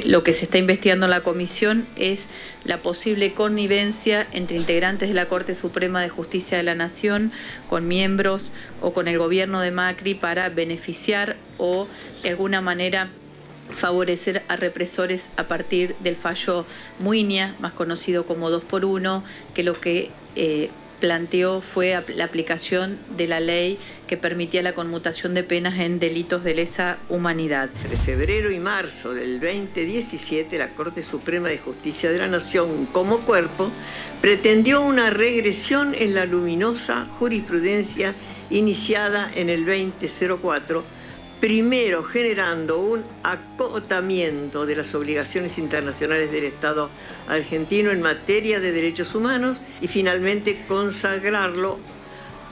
Lo que se está investigando en la comisión es la posible connivencia entre integrantes de la Corte Suprema de Justicia de la Nación con miembros o con el gobierno de Macri para beneficiar o de alguna manera favorecer a represores a partir del fallo Muiña, más conocido como 2x1, que lo que planteó fue la aplicación de la ley que permitía la conmutación de penas en delitos de lesa humanidad. Entre febrero y marzo del 2017, la Corte Suprema de Justicia de la Nación, como cuerpo, pretendió una regresión en la luminosa jurisprudencia iniciada en el 2004, primero generando un acotamiento de las obligaciones internacionales del Estado argentino en materia de derechos humanos y finalmente consagrarlo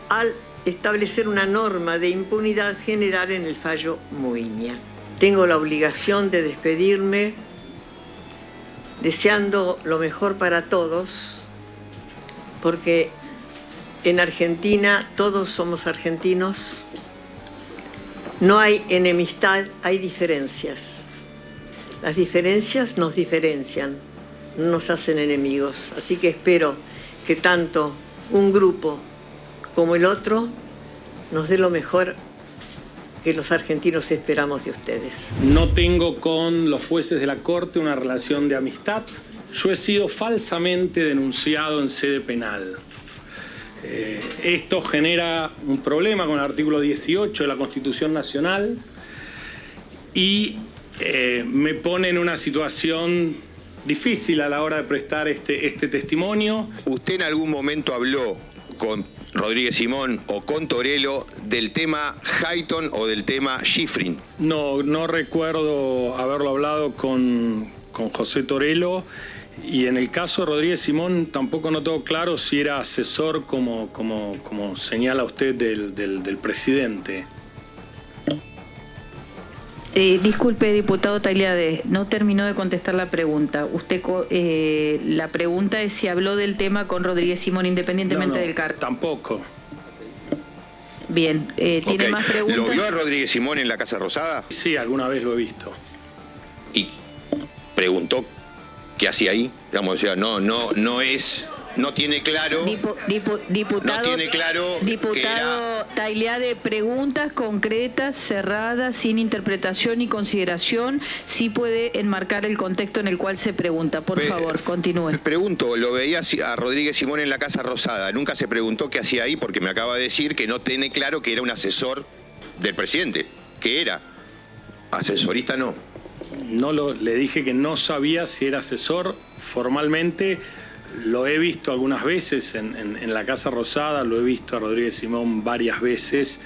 al establecer una norma de impunidad general en el fallo Muiña. Tengo la obligación de despedirme deseando lo mejor para todos, porque en Argentina todos somos argentinos. No hay enemistad, hay diferencias. Las diferencias nos diferencian, no nos hacen enemigos. Así que espero que tanto un grupo como el otro nos dé lo mejor que los argentinos esperamos de ustedes. No tengo con los jueces de la Corte una relación de amistad. Yo he sido falsamente denunciado en sede penal. Esto genera un problema con el artículo 18 de la Constitución Nacional y me pone en una situación difícil a la hora de prestar este testimonio. ¿Usted en algún momento habló con Rodríguez Simón o con Torello del tema Hayton o del tema Schifrin? No recuerdo haberlo hablado con José Torello. Y en el caso de Rodríguez Simón tampoco no tengo claro si era asesor como señala usted del presidente. Disculpe, diputado Tagliade, no terminó de contestar la pregunta. Usted la pregunta es si habló del tema con Rodríguez Simón independientemente del cargo. Tampoco. Bien, ¿tiene más preguntas? ¿Lo vio a Rodríguez Simón en la Casa Rosada? Sí, alguna vez lo he visto. Y preguntó qué hacía ahí, digamos, o sea, no tiene claro. Diputado, no tiene claro. Diputado Tagliade, preguntas concretas, cerradas, sin interpretación y consideración. Sí puede enmarcar el contexto en el cual se pregunta. Por favor, continúe. Pregunto, lo veía a Rodríguez Simón en la Casa Rosada. Nunca se preguntó qué hacía ahí, porque me acaba de decir que no tiene claro que era un asesor del presidente. ¿Qué era? Asesorista no. Le dije que no sabía si era asesor formalmente. Lo he visto algunas veces en la Casa Rosada, lo he visto a Rodríguez Simón varias veces,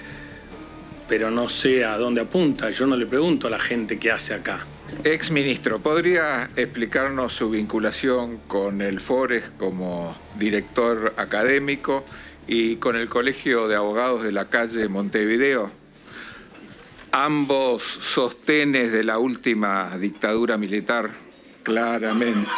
pero no sé a dónde apunta. Yo no le pregunto a la gente qué hace acá. Ex ministro, ¿podría explicarnos su vinculación con el FORES como director académico y con el Colegio de Abogados de la calle Montevideo? Ambos sostenes de la última dictadura militar, claramente.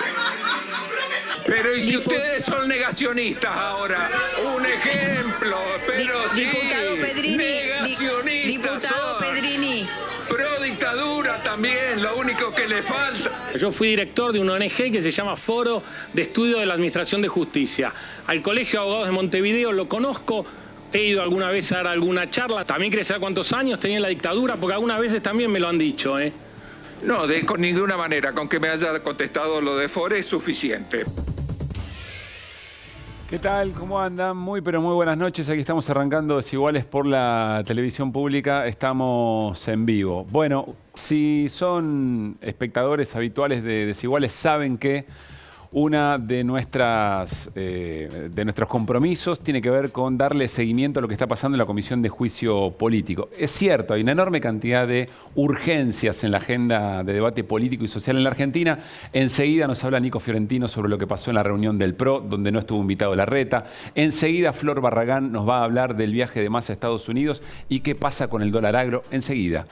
Pero ¿y si ustedes son negacionistas ahora? Un ejemplo, pero sí, Diputado Pedrini, negacionistas Diputado son. Pedrini. Pro dictadura también, lo único que le falta. Yo fui director de una ONG que se llama Foro de Estudio de la Administración de Justicia. Al Colegio de Abogados de Montevideo lo conozco. He ido alguna vez a dar alguna charla. También quería saber cuántos años tenía la dictadura, porque algunas veces también me lo han dicho, ¿eh? No, con ninguna manera. Con que me haya contestado lo de Fore es suficiente. ¿Qué tal? ¿Cómo andan? Muy pero muy buenas noches. Aquí estamos arrancando Desiguales por la televisión pública. Estamos en vivo. Bueno, si son espectadores habituales de Desiguales, saben que una de nuestros compromisos tiene que ver con darle seguimiento a lo que está pasando en la Comisión de Juicio Político. Es cierto, hay una enorme cantidad de urgencias en la agenda de debate político y social en la Argentina. Enseguida nos habla Nico Fiorentino sobre lo que pasó en la reunión del PRO, donde no estuvo invitado Larreta. Enseguida Flor Barragán nos va a hablar del viaje de Massa a Estados Unidos y qué pasa con el dólar agro. Enseguida.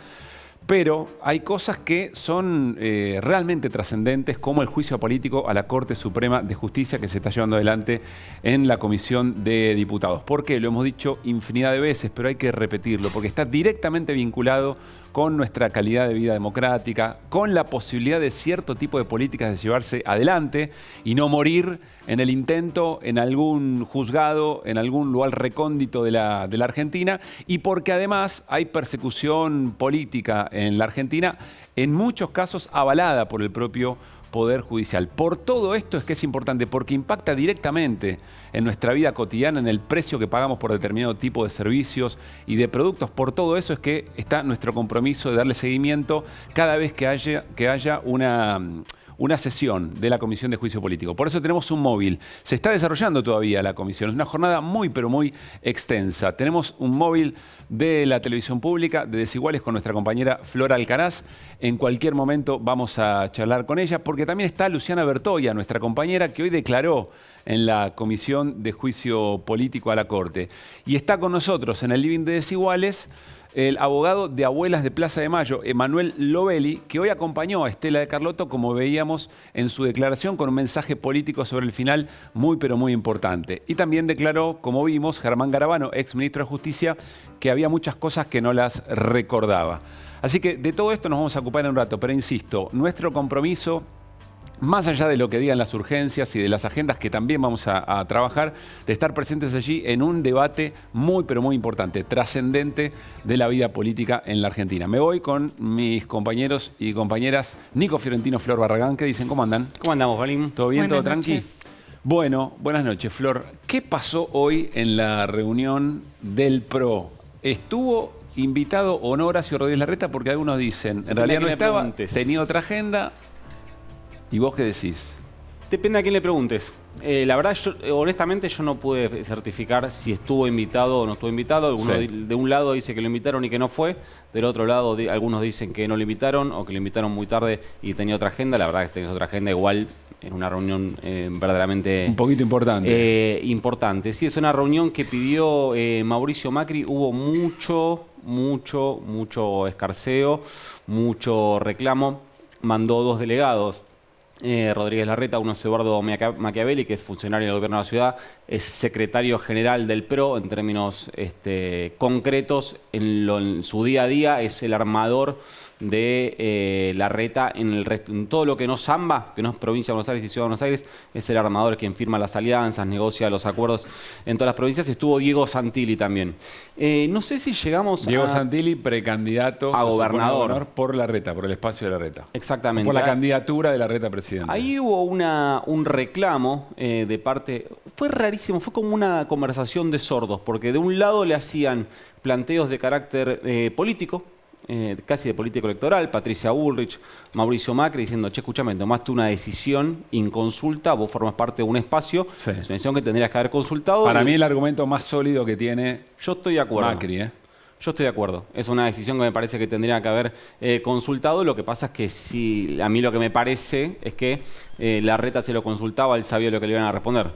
Pero hay cosas que son realmente trascendentes, como el juicio político a la Corte Suprema de Justicia que se está llevando adelante en la Comisión de Diputados. ¿Por qué? Lo hemos dicho infinidad de veces, pero hay que repetirlo, porque está directamente vinculado con nuestra calidad de vida democrática, con la posibilidad de cierto tipo de políticas de llevarse adelante y no morir en el intento, en algún juzgado, en algún lugar recóndito de la Argentina, y porque además hay persecución política en la Argentina, en muchos casos avalada por el propio Poder Judicial. Por todo esto es que es importante, porque impacta directamente en nuestra vida cotidiana, en el precio que pagamos por determinado tipo de servicios y de productos. Por todo eso es que está nuestro compromiso de darle seguimiento cada vez que haya una sesión de la Comisión de Juicio Político. Por eso tenemos un móvil. Se está desarrollando todavía la comisión. Es una jornada muy, pero muy extensa. Tenemos un móvil de la televisión pública, de Desiguales, con nuestra compañera Flora Alcaraz. En cualquier momento vamos a charlar con ella, porque también está Luciana Bertoia, nuestra compañera, que hoy declaró en la Comisión de Juicio Político a la Corte. Y está con nosotros en el living de Desiguales el abogado de Abuelas de Plaza de Mayo, Emanuel Lovelli, que hoy acompañó a Estela de Carlotto, como veíamos en su declaración, con un mensaje político sobre el final muy, pero muy importante. Y también declaró, como vimos, Germán Garabano, ex ministro de Justicia, que había muchas cosas que no las recordaba. Así que de todo esto nos vamos a ocupar en un rato, pero insisto, nuestro compromiso, más allá de lo que digan las urgencias y de las agendas que también vamos a trabajar, de estar presentes allí en un debate muy, pero muy importante, trascendente de la vida política en la Argentina. Me voy con mis compañeros y compañeras Nico Fiorentino, Flor Barragán. ¿Qué dicen? ¿Cómo andan? ¿Cómo andamos, Valim? ¿Todo bien? Buenas ¿Todo tranqui? noches. Bueno, buenas noches, Flor. ¿Qué pasó hoy en la reunión del PRO? ¿Estuvo invitado o no Horacio Rodríguez Larreta? Porque algunos dicen, en realidad no estaba, tenía otra agenda. ¿Y vos qué decís? Depende a quién le preguntes. La verdad, honestamente, yo no pude certificar si estuvo invitado o no estuvo invitado. Sí. De un lado dice que lo invitaron y que no fue. Del otro lado, algunos dicen que no lo invitaron o que lo invitaron muy tarde y tenía otra agenda. La verdad es que tenía otra agenda igual en una reunión verdaderamente... Un poquito importante. Importante. Sí, es una reunión que pidió Mauricio Macri. Hubo mucho escarceo, mucho reclamo. Mandó 2 delegados. Rodríguez Larreta, uno es Eduardo Machiavelli, que es funcionario del gobierno de la ciudad, es secretario general del PRO en términos concretos, en su día a día es el armador de Larreta en todo lo que no es AMBA, que no es Provincia de Buenos Aires y Ciudad de Buenos Aires, es el armador quien firma las alianzas, negocia los acuerdos en todas las provincias. Estuvo Diego Santilli también. No sé si llegamos Diego Santilli, precandidato a gobernador por Larreta, por el espacio de Larreta. Exactamente. Por la candidatura de Larreta presidente. Ahí hubo un reclamo de parte... Fue rarísimo, fue como una conversación de sordos, porque de un lado le hacían planteos de carácter político, casi de político electoral, Patricia Bullrich, Mauricio Macri, diciendo, che, escúchame, tomaste una decisión inconsulta, vos formas parte de un espacio, Sí. es una decisión que tendrías que haber consultado. Para mí el argumento más sólido que tiene Yo estoy de acuerdo. Macri, Yo estoy de acuerdo. Es una decisión que me parece que tendría que haber consultado. Lo que pasa es que sí, a mí lo que me parece es que Larreta se lo consultaba, él sabía lo que le iban a responder.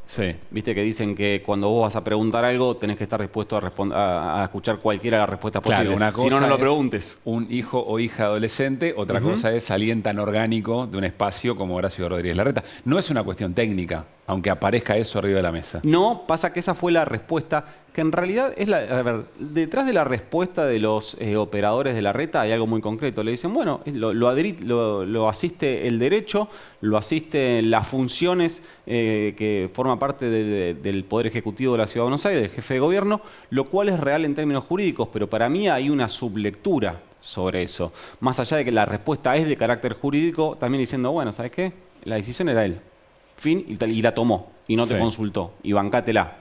Sí. Viste que dicen que cuando vos vas a preguntar algo tenés que estar dispuesto a escuchar cualquiera de las respuestas Claro, posibles. una Si no, no cosa lo es preguntes. un hijo o hija adolescente, otra cosa es alguien tan orgánico de un espacio como Horacio Rodríguez Larreta. No es una cuestión técnica, aunque aparezca eso arriba de la mesa. No, pasa que esa fue la respuesta, que en realidad es a ver, detrás de la respuesta de los operadores de Larreta hay algo muy concreto. Le dicen, bueno, lo asiste el derecho, lo asiste las funciones que forma parte del Poder Ejecutivo de la Ciudad de Buenos Aires, del jefe de gobierno, lo cual es real en términos jurídicos, pero para mí hay una sublectura sobre eso. Más allá de que la respuesta es de carácter jurídico, también diciendo, bueno, ¿sabes qué? La decisión era él. Fin, y la tomó, y no te consultó, y bancátela.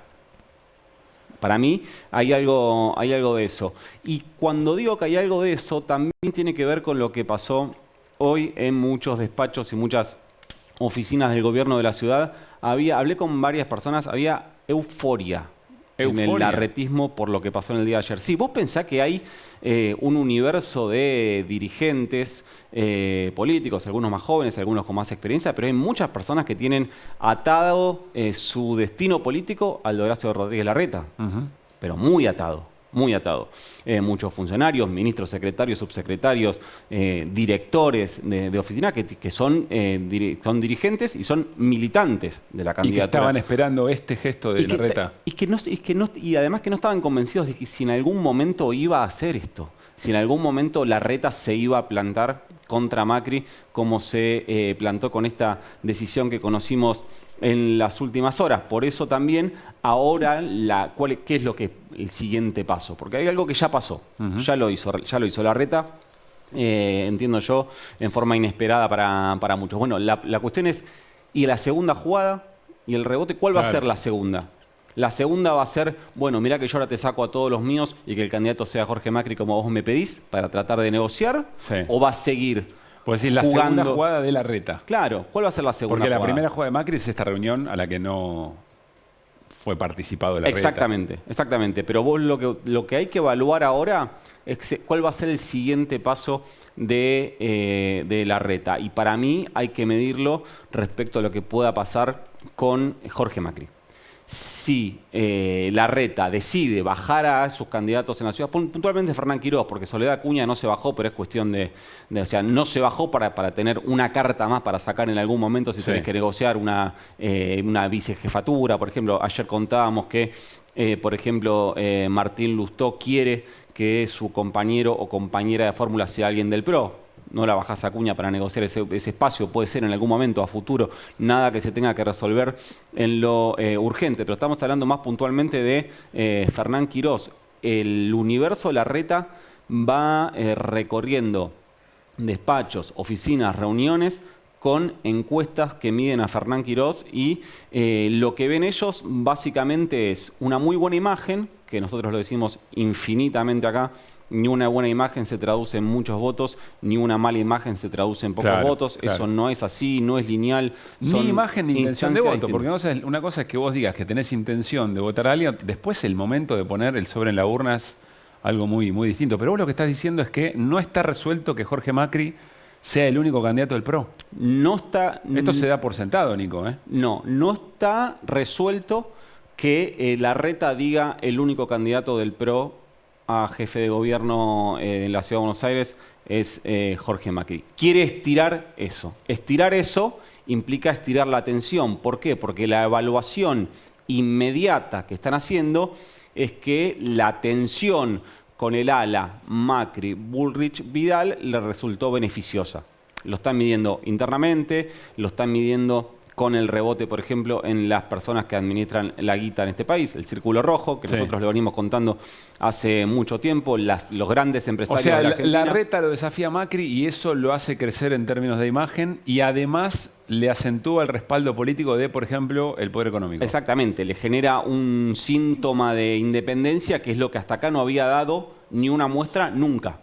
Para mí hay algo de eso. Y cuando digo que hay algo de eso, también tiene que ver con lo que pasó hoy en muchos despachos y muchas oficinas del gobierno de la ciudad. Hablé con varias personas, había euforia en el larretismo por lo que pasó en el día de ayer. Sí, vos pensás que hay un universo de dirigentes políticos, algunos más jóvenes, algunos con más experiencia, pero hay muchas personas que tienen atado su destino político al de Horacio Rodríguez Larreta, pero muy atado. Muy atado. Muchos funcionarios, ministros, secretarios, subsecretarios, directores de oficina que son dirigentes y son militantes de la candidatura. Y que estaban esperando este gesto de Larreta. Y además que no estaban convencidos de que si en algún momento iba a hacer esto. si en algún momento Larreta se iba a plantar contra Macri, como se plantó con esta decisión que conocimos en las últimas horas. Por eso también ahora, ¿qué es el siguiente paso? Porque hay algo que ya pasó, ya lo hizo Larreta, entiendo yo, en forma inesperada para muchos. Bueno, la cuestión es, ¿y la segunda jugada? ¿Y el rebote? ¿Cuál va a ser la segunda? La segunda va a ser, bueno, mirá que yo ahora te saco a todos los míos y que el candidato sea Jorge Macri como vos me pedís para tratar de negociar. Sí. ¿O va a seguir pues decir, la jugando? segunda jugada de Larreta. Claro, ¿cuál va a ser la segunda Porque jugada? la primera jugada de Macri es esta reunión a la que no fue participado de Larreta. Exactamente. Pero vos lo que hay que evaluar ahora es cuál va a ser el siguiente paso de Larreta. Y para mí hay que medirlo respecto a lo que pueda pasar con Jorge Macri. Si Larreta decide bajar a sus candidatos en la ciudad, puntualmente Fernán Quirós, porque Soledad Acuña no se bajó, pero es cuestión o sea, no se bajó para tener una carta más para sacar en algún momento si tenés que negociar una vicejefatura. Por ejemplo, ayer contábamos que, por ejemplo, Martín Lustó quiere que su compañero o compañera de fórmula sea alguien del PRO. No la bajás a Acuña para negociar ese espacio, puede ser en algún momento a futuro, nada que se tenga que resolver en lo urgente, pero estamos hablando más puntualmente de Fernán Quirós. El universo Larreta va recorriendo despachos, oficinas, reuniones con encuestas que miden a Fernán Quirós y lo que ven ellos básicamente es una muy buena imagen, que nosotros lo decimos infinitamente acá. Ni una buena imagen se traduce en muchos votos, ni una mala imagen se traduce en pocos votos. Claro. Eso no es así, no es lineal. Ni imagen ni intención de voto, porque una cosa es que vos digas que tenés intención de votar a alguien, después el momento de poner el sobre en la urna es algo muy, muy distinto. Pero vos lo que estás diciendo es que no está resuelto que Jorge Macri sea el único candidato del PRO. No está... Esto se da por sentado, Nico, ¿eh? No está resuelto que Larreta diga el único candidato del PRO a jefe de gobierno en la Ciudad de Buenos Aires es Jorge Macri. Quiere estirar eso. Estirar eso implica estirar la atención. ¿Por qué? Porque la evaluación inmediata que están haciendo es que la tensión con el ala Macri, Bullrich, Vidal le resultó beneficiosa. Lo están midiendo internamente, lo están midiendo con el rebote, por ejemplo, en las personas que administran la guita en este país, el Círculo Rojo, que nosotros lo venimos contando hace mucho tiempo, los grandes empresarios de la Argentina. Larreta lo desafía a Macri y eso lo hace crecer en términos de imagen y además le acentúa el respaldo político de, por ejemplo, el poder económico. Exactamente, le genera un síntoma de independencia que es lo que hasta acá no había dado ni una muestra nunca.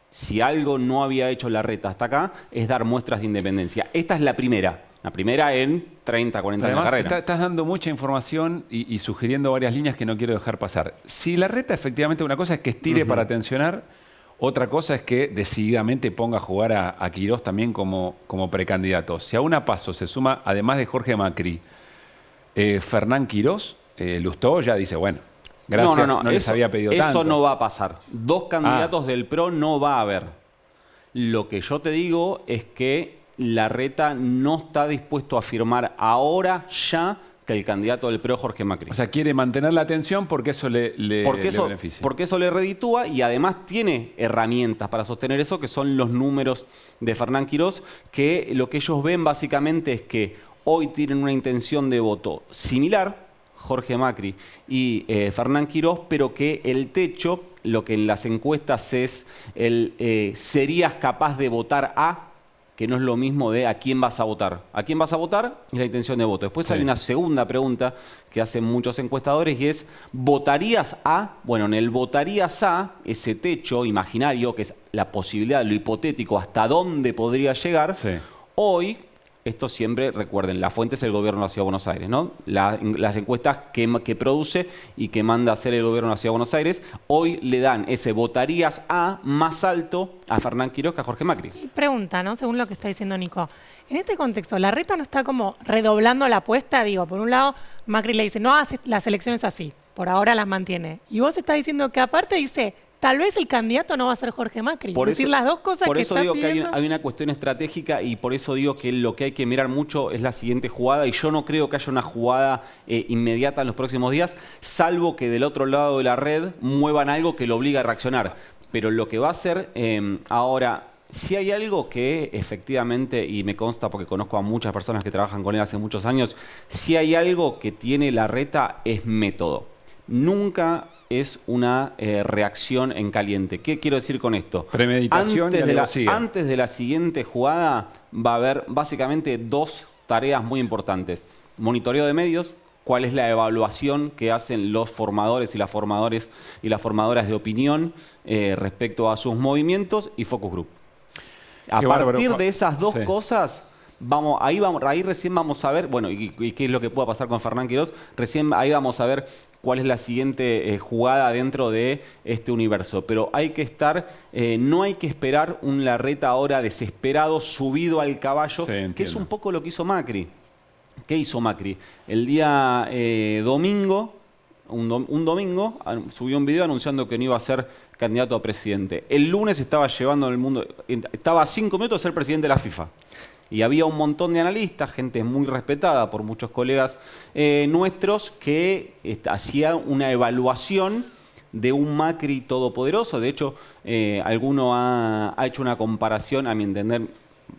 Si algo no había hecho Larreta hasta acá es dar muestras de independencia. Esta es la primera. La primera en 30, 40 años de carrera. Estás dando mucha información y sugiriendo varias líneas que no quiero dejar pasar. Si Larreta efectivamente una cosa es que estire para tensionar, otra cosa es que decididamente ponga a jugar a Quirós también como precandidato. Si a una paso se suma, además de Jorge Macri, Fernán Quirós, Lustó ya dice, bueno, gracias, no les había pedido tanto. Eso no va a pasar. Dos candidatos del PRO no va a haber. Lo que yo te digo es que Larreta no está dispuesto a firmar ahora ya que el candidato del PRO es Jorge Macri. O sea, quiere mantener la atención porque eso le beneficia. Porque eso le reditúa y además tiene herramientas para sostener eso, que son los números de Fernán Quirós, que lo que ellos ven básicamente es que hoy tienen una intención de voto similar, Jorge Macri y Fernán Quirós, pero que el techo, lo que en las encuestas es serías capaz de votar a, que no es lo mismo de a quién vas a votar. A quién vas a votar es la intención de voto. Después hay una segunda pregunta que hacen muchos encuestadores y es, ¿votarías a? Bueno, en el votarías a, ese techo imaginario, que es la posibilidad, lo hipotético, hasta dónde podría llegar, hoy... Esto siempre, recuerden, la fuente es el gobierno de la Ciudad de Buenos Aires, ¿no? Las encuestas que produce y que manda a hacer el gobierno de la Ciudad de Buenos Aires, hoy le dan ese votarías a más alto a Fernán Quirós que a Jorge Macri. Y pregunta, ¿no? Según lo que está diciendo Nico. En este contexto, ¿Larreta no está como redoblando la apuesta? Digo, por un lado, Macri le dice, no hace las elecciones así, por ahora las mantiene. Y vos estás diciendo que aparte dice... Tal vez el candidato no va a ser Jorge Macri. Es decir, las dos cosas que está pidiendo... Por eso digo que hay una cuestión estratégica y por eso digo que lo que hay que mirar mucho es la siguiente jugada y yo no creo que haya una jugada inmediata en los próximos días, salvo que del otro lado de la red muevan algo que lo obliga a reaccionar. pero lo que va a hacer ahora, si hay algo que efectivamente, y me consta porque conozco a muchas personas que trabajan con él hace muchos años, si hay algo que tiene Larreta es método. Nunca es una reacción en caliente. ¿Qué quiero decir con esto? Premeditación antes de la siguiente jugada va a haber básicamente dos tareas muy importantes. Monitoreo de medios, cuál es la evaluación que hacen los formadores y las formadoras de opinión respecto a sus movimientos, y focus group. A partir de esas dos cosas, ahí recién vamos a ver, bueno, y qué es lo que pueda pasar con Fernán Quirós, recién ahí vamos a ver cuál es la siguiente jugada dentro de este universo. Pero hay que estar, no hay que esperar un Larreta ahora desesperado, subido al caballo, que es un poco lo que hizo Macri. ¿Qué hizo Macri? El día domingo, un domingo, subió un video anunciando que no iba a ser candidato a presidente. El lunes estaba llevando en el mundo, estaba a 5 minutos de ser presidente de la FIFA. Y había un montón de analistas, gente muy respetada por muchos colegas nuestros, que hacían una evaluación de un Macri todopoderoso. De hecho, alguno ha hecho una comparación, a mi entender,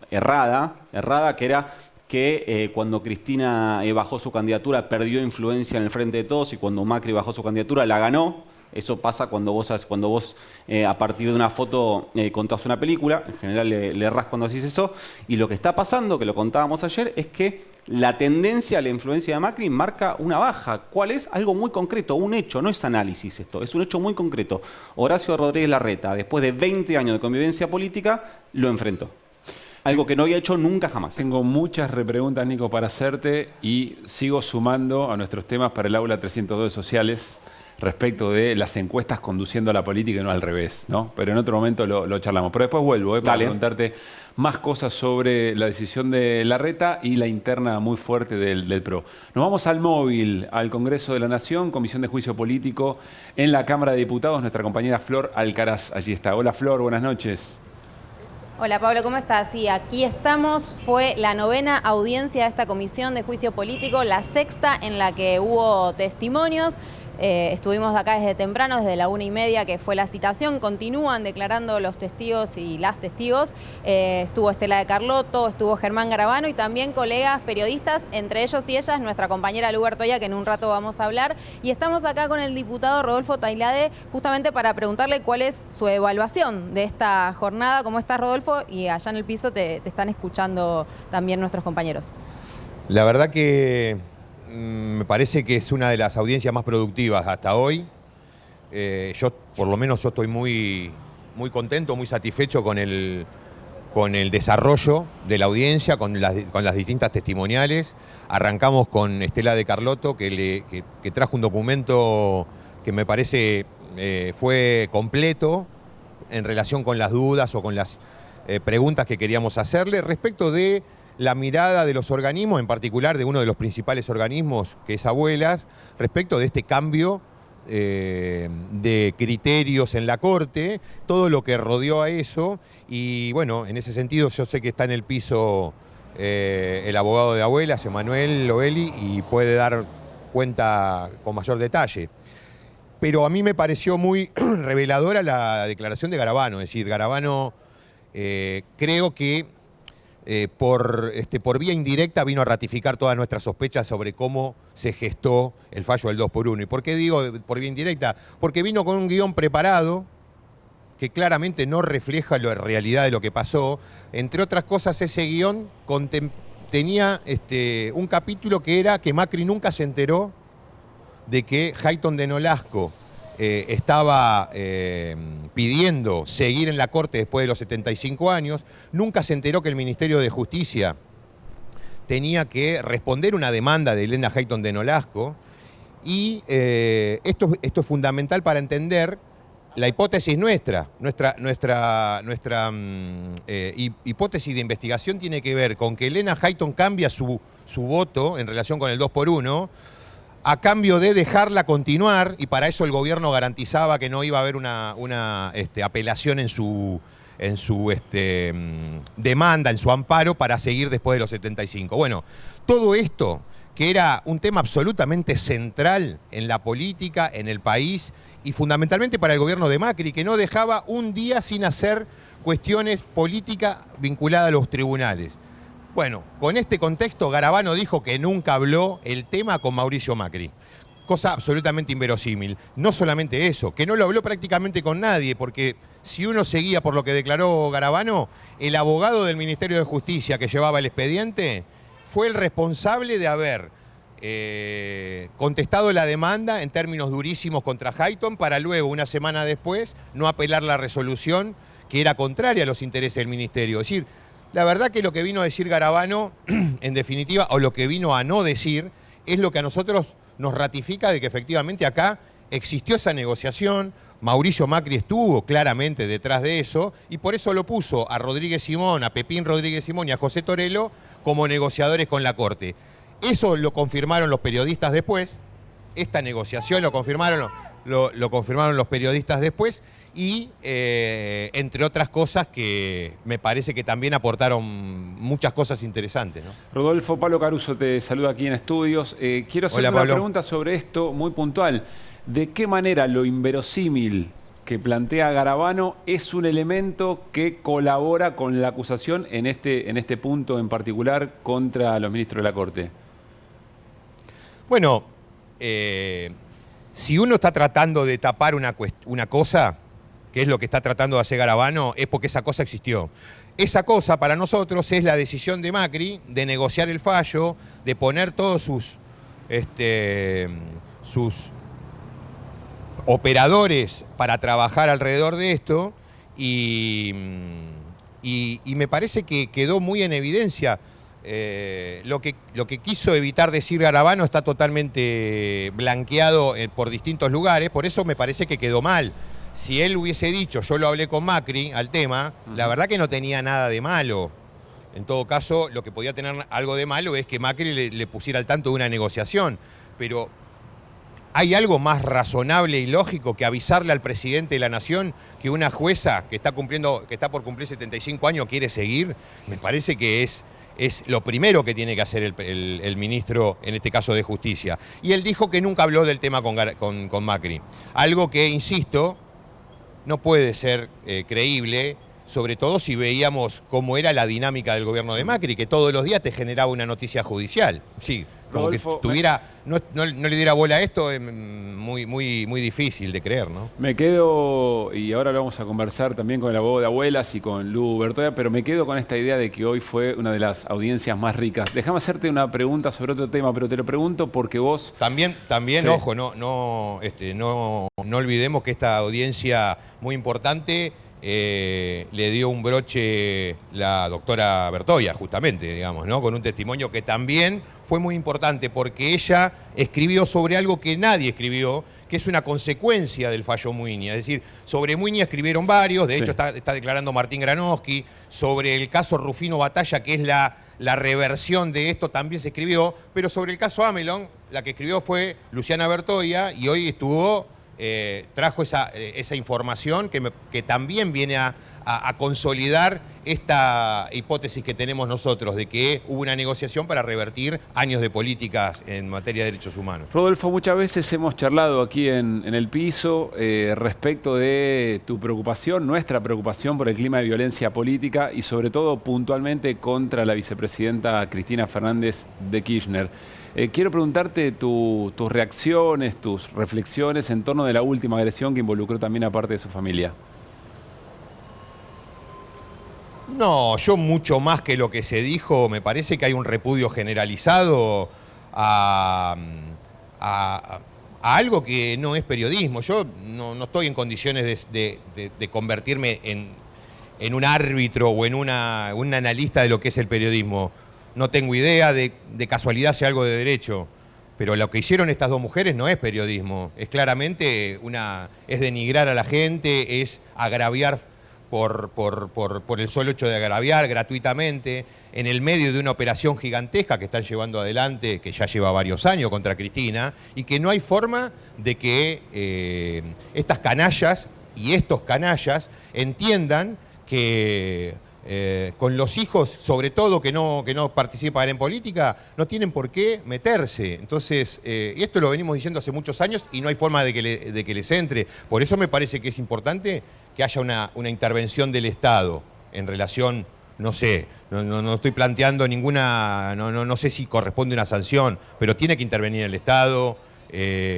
errada, que era que cuando Cristina bajó su candidatura perdió influencia en el Frente de Todos, y cuando Macri bajó su candidatura la ganó. Eso pasa cuando vos a partir de una foto contás una película. En general le errás cuando haces eso. Y lo que está pasando, que lo contábamos ayer, es que la tendencia a la influencia de Macri marca una baja. ¿Cuál es? Algo muy concreto, un hecho. No es análisis esto, es un hecho muy concreto. Horacio Rodríguez Larreta, después de 20 años de convivencia política, lo enfrentó. Algo que no había hecho nunca jamás. Tengo muchas repreguntas, Nico, para hacerte, y sigo sumando a nuestros temas para el aula 302 de sociales respecto de las encuestas conduciendo a la política y no al revés, ¿no? Pero en otro momento lo charlamos. Pero después vuelvo para preguntarte más cosas sobre la decisión de Larreta y la interna muy fuerte del PRO. Nos vamos al móvil, al Congreso de la Nación, Comisión de Juicio Político, en la Cámara de Diputados, nuestra compañera Flor Alcaraz. Allí está. Hola, Flor, buenas noches. Hola Pablo, ¿cómo estás? Sí, aquí estamos. Fue la 9ª audiencia de esta Comisión de Juicio Político, la 6ª en la que hubo testimonios. Estuvimos acá desde temprano, desde la 1:30 que fue la citación. Continúan declarando los testigos y las testigos. Estuvo Estela de Carlotto, estuvo Germán Garabano y también colegas periodistas, entre ellos y ellas nuestra compañera Lu Bertoya, que en un rato vamos a hablar. Y estamos acá con el diputado Rodolfo Tailade justamente para preguntarle cuál es su evaluación de esta jornada. ¿Cómo estás, Rodolfo? Y allá en el piso te están escuchando también nuestros compañeros. La verdad que me parece que es una de las audiencias más productivas hasta hoy. Por lo menos yo estoy muy contento, muy satisfecho con el desarrollo de la audiencia, con las distintas testimoniales. Arrancamos con Estela de Carlotto, que trajo un documento que me parece fue completo en relación con las dudas o con las preguntas que queríamos hacerle respecto de la mirada de los organismos, en particular de uno de los principales organismos, que es Abuelas, respecto de este cambio de criterios en la Corte, todo lo que rodeó a eso. Y bueno, en ese sentido yo sé que está en el piso el abogado de Abuelas, Emanuel Loeli, y puede dar cuenta con mayor detalle. Pero a mí me pareció muy reveladora la declaración de Garabano. Es decir, Garabano creo que por vía indirecta vino a ratificar todas nuestras sospechas sobre cómo se gestó el fallo del 2x1. ¿Y por qué digo por vía indirecta? Porque vino con un guión preparado que claramente no refleja la realidad de lo que pasó. Entre otras cosas, ese guión tenía un capítulo que era que Macri nunca se enteró de que Hayton de Nolasco estaba pidiendo seguir en la Corte después de los 75 años, nunca se enteró que el Ministerio de Justicia tenía que responder una demanda de Elena Hayton de Nolasco, y esto es fundamental para entender la hipótesis nuestra hipótesis de investigación tiene que ver con que Elena Hayton cambia su voto en relación con el 2x1, a cambio de dejarla continuar, y para eso el gobierno garantizaba que no iba a haber una apelación en su demanda, en su amparo, para seguir después de los 75. Bueno, todo esto que era un tema absolutamente central en la política, en el país y fundamentalmente para el gobierno de Macri, que no dejaba un día sin hacer cuestiones políticas vinculadas a los tribunales. Bueno, con este contexto, Garabano dijo que nunca habló el tema con Mauricio Macri. Cosa absolutamente inverosímil. No solamente eso, que no lo habló prácticamente con nadie, porque si uno seguía por lo que declaró Garabano, el abogado del Ministerio de Justicia que llevaba el expediente fue el responsable de haber contestado la demanda en términos durísimos contra Hayton para luego, una semana después, no apelar la resolución que era contraria a los intereses del Ministerio. Es decir, la verdad que lo que vino a decir Garabano, en definitiva, o lo que vino a no decir, es lo que a nosotros nos ratifica de que efectivamente acá existió esa negociación. Mauricio Macri estuvo claramente detrás de eso y por eso lo puso a Rodríguez Simón, a Pepín Rodríguez Simón y a José Torello como negociadores con la Corte. Eso lo confirmaron los periodistas después, esta negociación lo confirmaron los periodistas después y entre otras cosas que me parece que también aportaron muchas cosas interesantes, ¿no? Rodolfo, Pablo Caruso te saluda aquí en estudios. Quiero hacer una pregunta sobre esto muy puntual. ¿De qué manera lo inverosímil que plantea Garabano es un elemento que colabora con la acusación en este punto en particular contra los ministros de la Corte? Bueno, si uno está tratando de tapar una cosa, que es lo que está tratando de hacer Garabano, es porque esa cosa existió. Esa cosa para nosotros es la decisión de Macri de negociar el fallo, de poner todos sus operadores para trabajar alrededor de esto y me parece que quedó muy en evidencia. Lo que quiso evitar decir Garabano está totalmente blanqueado por distintos lugares, por eso me parece que quedó mal. Si él hubiese dicho, yo lo hablé con Macri al tema, la verdad que no tenía nada de malo. En todo caso, lo que podía tener algo de malo es que Macri le pusiera al tanto de una negociación. Pero ¿hay algo más razonable y lógico que avisarle al presidente de la Nación que una jueza que está por cumplir 75 años quiere seguir? Me parece que es lo primero que tiene que hacer el ministro, en este caso de Justicia. Y él dijo que nunca habló del tema con Macri. Algo que, insisto, no puede ser creíble, sobre todo si veíamos cómo era la dinámica del gobierno de Macri, que todos los días te generaba una noticia judicial. Sí, como Rodolfo, que no le diera bola a esto, es muy difícil de creer, ¿no? Me quedo, y ahora lo vamos a conversar también con el abogado de Abuelas y con Lu Bertoya, pero me quedo con esta idea de que hoy fue una de las audiencias más ricas. Déjame hacerte una pregunta sobre otro tema, pero te lo pregunto porque vos... También sí. Ojo, no olvidemos que esta audiencia muy importante le dio un broche la doctora Bertoya, justamente, digamos, ¿no? Con un testimonio que también fue muy importante porque ella escribió sobre algo que nadie escribió, que es una consecuencia del fallo Muini. Es decir, sobre Muini escribieron varios, de hecho está declarando Martín Granowski, sobre el caso Rufino Batalla, que es la reversión de esto, también se escribió, pero sobre el caso Amelon, la que escribió fue Luciana Bertoya y hoy trajo esa información que también viene a consolidar esta hipótesis que tenemos nosotros de que hubo una negociación para revertir años de políticas en materia de derechos humanos. Rodolfo, muchas veces hemos charlado aquí en el piso respecto de tu preocupación, nuestra preocupación por el clima de violencia política y sobre todo puntualmente contra la vicepresidenta Cristina Fernández de Kirchner. Quiero preguntarte tus reacciones, tus reflexiones en torno de la última agresión que involucró también a parte de su familia. No, yo mucho más que lo que se dijo, me parece que hay un repudio generalizado a algo que no es periodismo. Yo no estoy en condiciones de convertirme en un árbitro o en un analista de lo que es el periodismo. No tengo idea, de casualidad sea algo de derecho, pero lo que hicieron estas dos mujeres no es periodismo, es claramente es denigrar a la gente, es agraviar por el solo hecho de agraviar gratuitamente, en el medio de una operación gigantesca que están llevando adelante, que ya lleva varios años contra Cristina, y que no hay forma de que estas canallas y estos canallas entiendan que con los hijos, sobre todo que no participan en política, no tienen por qué meterse. Entonces, y esto lo venimos diciendo hace muchos años y no hay forma de que les entre. Por eso me parece que es importante que haya una intervención del Estado en relación, no sé, no estoy planteando ninguna, no sé si corresponde una sanción, pero tiene que intervenir el Estado.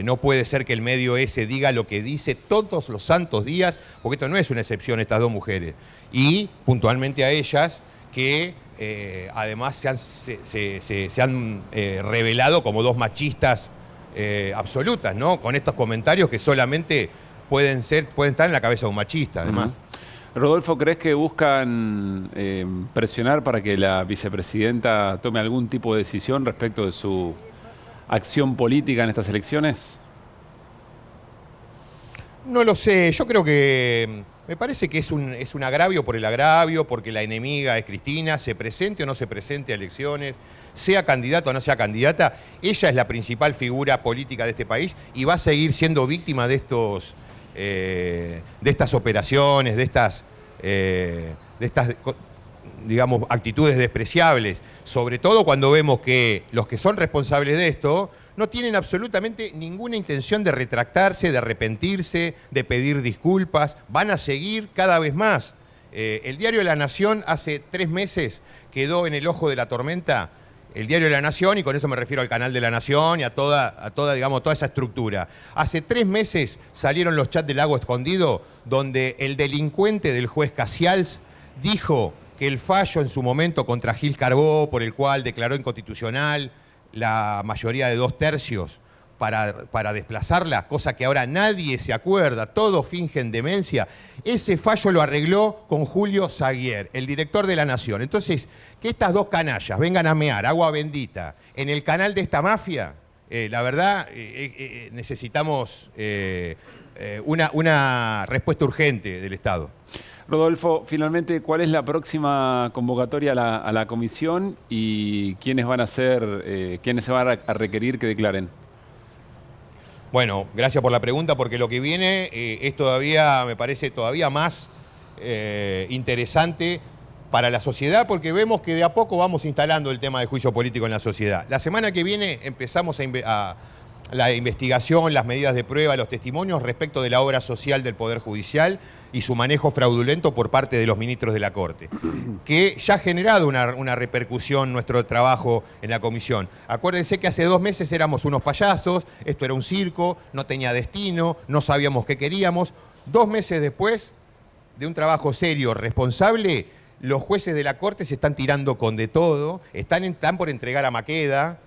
No puede ser que el medio ese diga lo que dice todos los santos días, porque esto no es una excepción, estas dos mujeres. Y puntualmente a ellas que además se han revelado como dos machistas absolutas, ¿no? Con estos comentarios que solamente pueden estar en la cabeza de un machista, además. Rodolfo, ¿crees que buscan presionar para que la vicepresidenta tome algún tipo de decisión respecto de su acción política en estas elecciones? No lo sé, yo creo que me parece que es un agravio por el agravio, porque la enemiga es Cristina, se presente o no se presente a elecciones, sea candidata o no sea candidata, ella es la principal figura política de este país y va a seguir siendo víctima de estas operaciones, de estas digamos, actitudes despreciables, sobre todo cuando vemos que los que son responsables de esto no tienen absolutamente ninguna intención de retractarse, de arrepentirse, de pedir disculpas, van a seguir cada vez más. El Diario de la Nación hace 3 meses quedó en el ojo de la tormenta, el Diario de la Nación, y con eso me refiero al canal de la Nación y a toda esa estructura. Hace 3 meses salieron los chats del Lago Escondido, donde el delincuente del juez Casials dijo que el fallo en su momento contra Gil Carbó, por el cual declaró inconstitucional la mayoría de 2/3 para desplazarla, cosa que ahora nadie se acuerda, todos fingen demencia, ese fallo lo arregló con Julio Zaguier, el director de la Nación. Entonces, que estas dos canallas vengan a mear agua bendita en el canal de esta mafia, la verdad, necesitamos una respuesta urgente del Estado. Rodolfo, finalmente, ¿cuál es la próxima convocatoria a la comisión y quiénes van a ser, quiénes se van a requerir que declaren? Bueno, gracias por la pregunta, porque lo que viene es todavía, me parece todavía más interesante para la sociedad, porque vemos que de a poco vamos instalando el tema del juicio político en la sociedad. La semana que viene empezamos la investigación, las medidas de prueba, los testimonios respecto de la obra social del Poder Judicial y su manejo fraudulento por parte de los ministros de la Corte, que ya ha generado una repercusión nuestro trabajo en la comisión. Acuérdense que hace 2 meses éramos unos payasos, esto era un circo, no tenía destino, no sabíamos qué queríamos. 2 meses después de un trabajo serio, responsable, los jueces de la Corte se están tirando con de todo, están por entregar a Maqueda.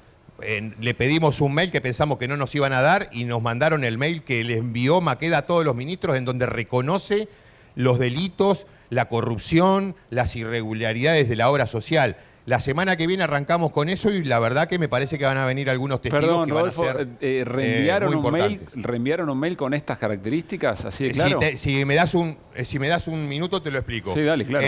Le pedimos un mail que pensamos que no nos iban a dar y nos mandaron el mail que le envió Maqueda a todos los ministros, en donde reconoce los delitos, la corrupción, las irregularidades de la obra social. La semana que viene arrancamos con eso y la verdad que me parece que van a venir algunos testigos. Perdón, que Rodolfo, van a ser ¿reenviaron un mail con estas características? Así de claro. Si me das un minuto te lo explico. Sí, dale, claro.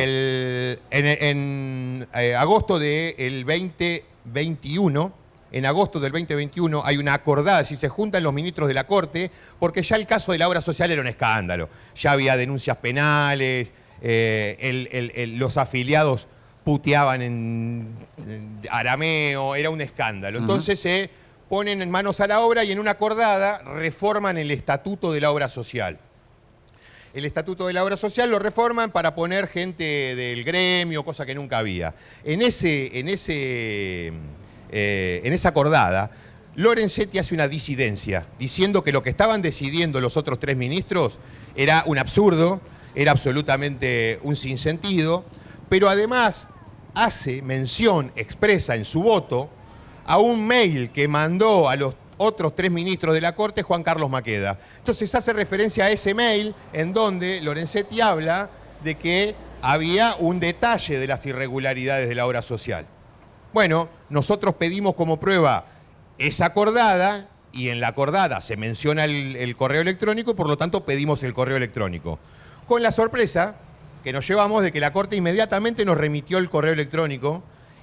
En agosto del 2021... En agosto del 2021 hay una acordada, si se juntan los ministros de la Corte, porque ya el caso de la obra social era un escándalo. Ya había denuncias penales, los afiliados puteaban en arameo, era un escándalo. Entonces se ponen en manos a la obra y en una acordada reforman el Estatuto de la Obra Social. El Estatuto de la Obra Social lo reforman para poner gente del gremio, cosa que nunca había. En esa acordada, Lorenzetti hace una disidencia, diciendo que lo que estaban decidiendo los otros 3 ministros era un absurdo, era absolutamente un sinsentido, pero además hace mención expresa en su voto a un mail que mandó a los otros 3 ministros de la Corte, Juan Carlos Maqueda. Entonces hace referencia a ese mail en donde Lorenzetti habla de que había un detalle de las irregularidades de la obra social. Bueno, nosotros pedimos como prueba esa acordada y en la acordada se menciona el correo electrónico, por lo tanto pedimos el correo electrónico. Con la sorpresa que nos llevamos de que la Corte inmediatamente nos remitió el correo electrónico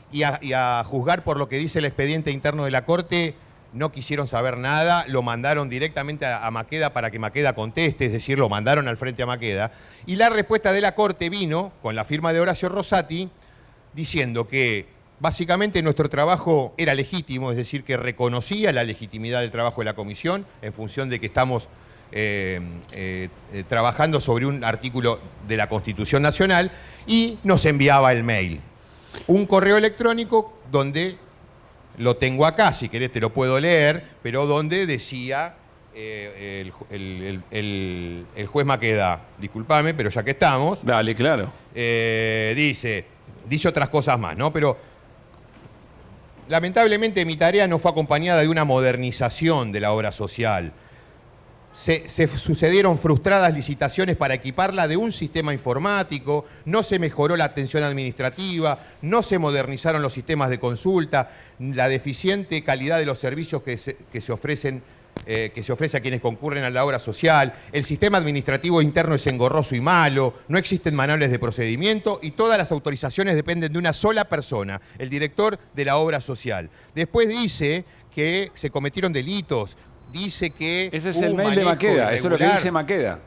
y a juzgar por lo que dice el expediente interno de la Corte, no quisieron saber nada, lo mandaron directamente a Maqueda para que Maqueda conteste, es decir, lo mandaron al frente a Maqueda. Y la respuesta de la Corte vino con la firma de Horacio Rosati diciendo que básicamente nuestro trabajo era legítimo, es decir, que reconocía la legitimidad del trabajo de la comisión en función de que estamos trabajando sobre un artículo de la Constitución Nacional y nos enviaba el mail. Un correo electrónico donde, lo tengo acá, si querés te lo puedo leer, pero donde decía el juez Maqueda, discúlpame, pero ya que estamos. Dale, claro. Dice otras cosas más, ¿no? Pero lamentablemente mi tarea no fue acompañada de una modernización de la obra social. Se sucedieron frustradas licitaciones para equiparla de un sistema informático, no se mejoró la atención administrativa, no se modernizaron los sistemas de consulta, la deficiente calidad de los servicios que se ofrece a quienes concurren a la obra social, el sistema administrativo interno es engorroso y malo, no existen manuales de procedimiento y todas las autorizaciones dependen de una sola persona, el director de la obra social. Después dice que se cometieron delitos. Dice que ese es el mail de Maqueda, eso es lo que dice Maqueda.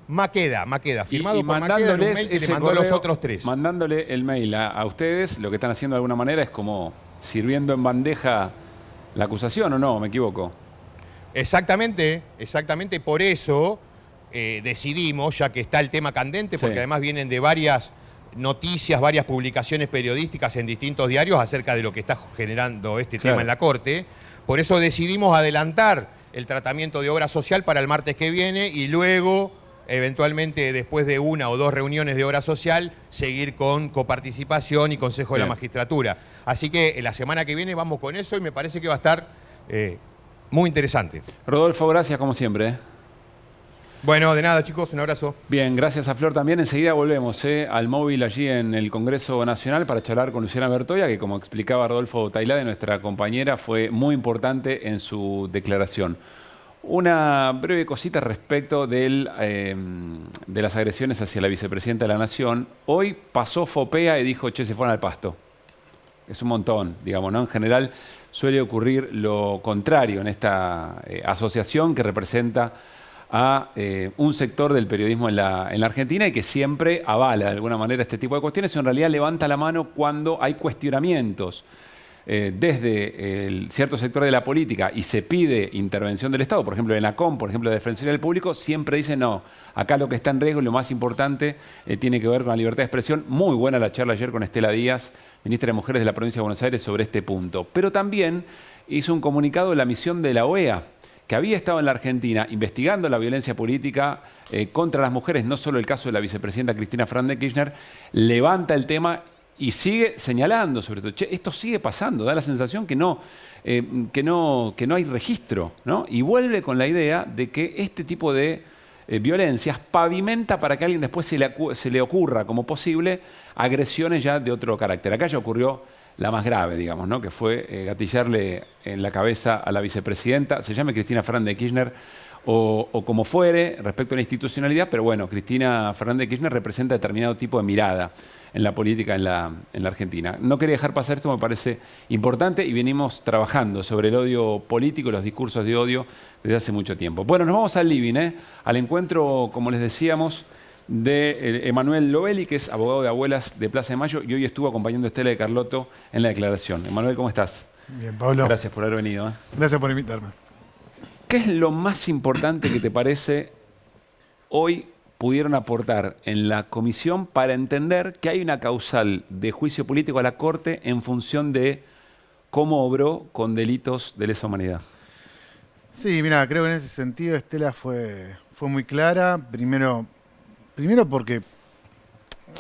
Maqueda, firmado y por Maqueda, un mail que le mandó a los otros 3. Mandándole el mail a ustedes, lo que están haciendo de alguna manera es como sirviendo en bandeja la acusación, ¿o no? ¿Me equivoco? Exactamente, por eso decidimos, ya que está el tema candente, porque además vienen de varias noticias, varias publicaciones periodísticas en distintos diarios acerca de lo que está generando este tema en la Corte, por eso decidimos adelantar el tratamiento de obra social para el martes que viene y luego, eventualmente, después de 1 o 2 reuniones de obra social, seguir con coparticipación y Consejo de la Magistratura. Así que la semana que viene vamos con eso y me parece que va a estar muy interesante. Rodolfo, gracias como siempre. Bueno, de nada, chicos, un abrazo. Bien, gracias a Flor también. Enseguida volvemos al móvil allí en el Congreso Nacional para charlar con Luciana Bertoia, que como explicaba Rodolfo Tailade, nuestra compañera, fue muy importante en su declaración. Una breve cosita respecto de las agresiones hacia la vicepresidenta de la Nación. Hoy pasó Fopea y dijo, che, se fueron al pasto. Es un montón, digamos, ¿no? En general suele ocurrir lo contrario en esta asociación que representa a un sector del periodismo en la Argentina y que siempre avala de alguna manera este tipo de cuestiones, o en realidad levanta la mano cuando hay cuestionamientos desde el cierto sector de la política y se pide intervención del Estado, por ejemplo, en la COM, por ejemplo, la Defensoría del Público, siempre dice no, acá lo que está en riesgo y lo más importante tiene que ver con la libertad de expresión. Muy buena la charla ayer con Estela Díaz, ministra de Mujeres de la Provincia de Buenos Aires, sobre este punto. Pero también hizo un comunicado de la misión de la OEA, que había estado en la Argentina investigando la violencia política contra las mujeres, no solo el caso de la vicepresidenta Cristina Fernández de Kirchner, levanta el tema y sigue señalando, sobre todo, che, esto sigue pasando, da la sensación que no hay registro, ¿no? Y vuelve con la idea de que este tipo de violencias pavimenta para que a alguien después se le ocurra como posible agresiones ya de otro carácter. Acá ya ocurrió la más grave, digamos, ¿no? Que fue gatillarle en la cabeza a la vicepresidenta, se llame Cristina Fernández de Kirchner o como fuere, respecto a la institucionalidad, pero bueno, Cristina Fernández de Kirchner representa determinado tipo de mirada en la política en la Argentina. No quería dejar pasar esto, me parece importante, y venimos trabajando sobre el odio político y los discursos de odio desde hace mucho tiempo. Bueno, nos vamos al living, al encuentro, como les decíamos, de Emanuel Loeli, que es abogado de abuelas de Plaza de Mayo, y hoy estuvo acompañando a Estela de Carlotto en la declaración. Emanuel, ¿cómo estás? Bien, Pablo. Gracias por haber venido. Gracias por invitarme. ¿Qué es lo más importante que te parece hoy pudieron aportar en la comisión para entender que hay una causal de juicio político a la Corte en función de cómo obró con delitos de lesa humanidad? Sí, mira, creo que en ese sentido Estela fue muy clara. Primero porque,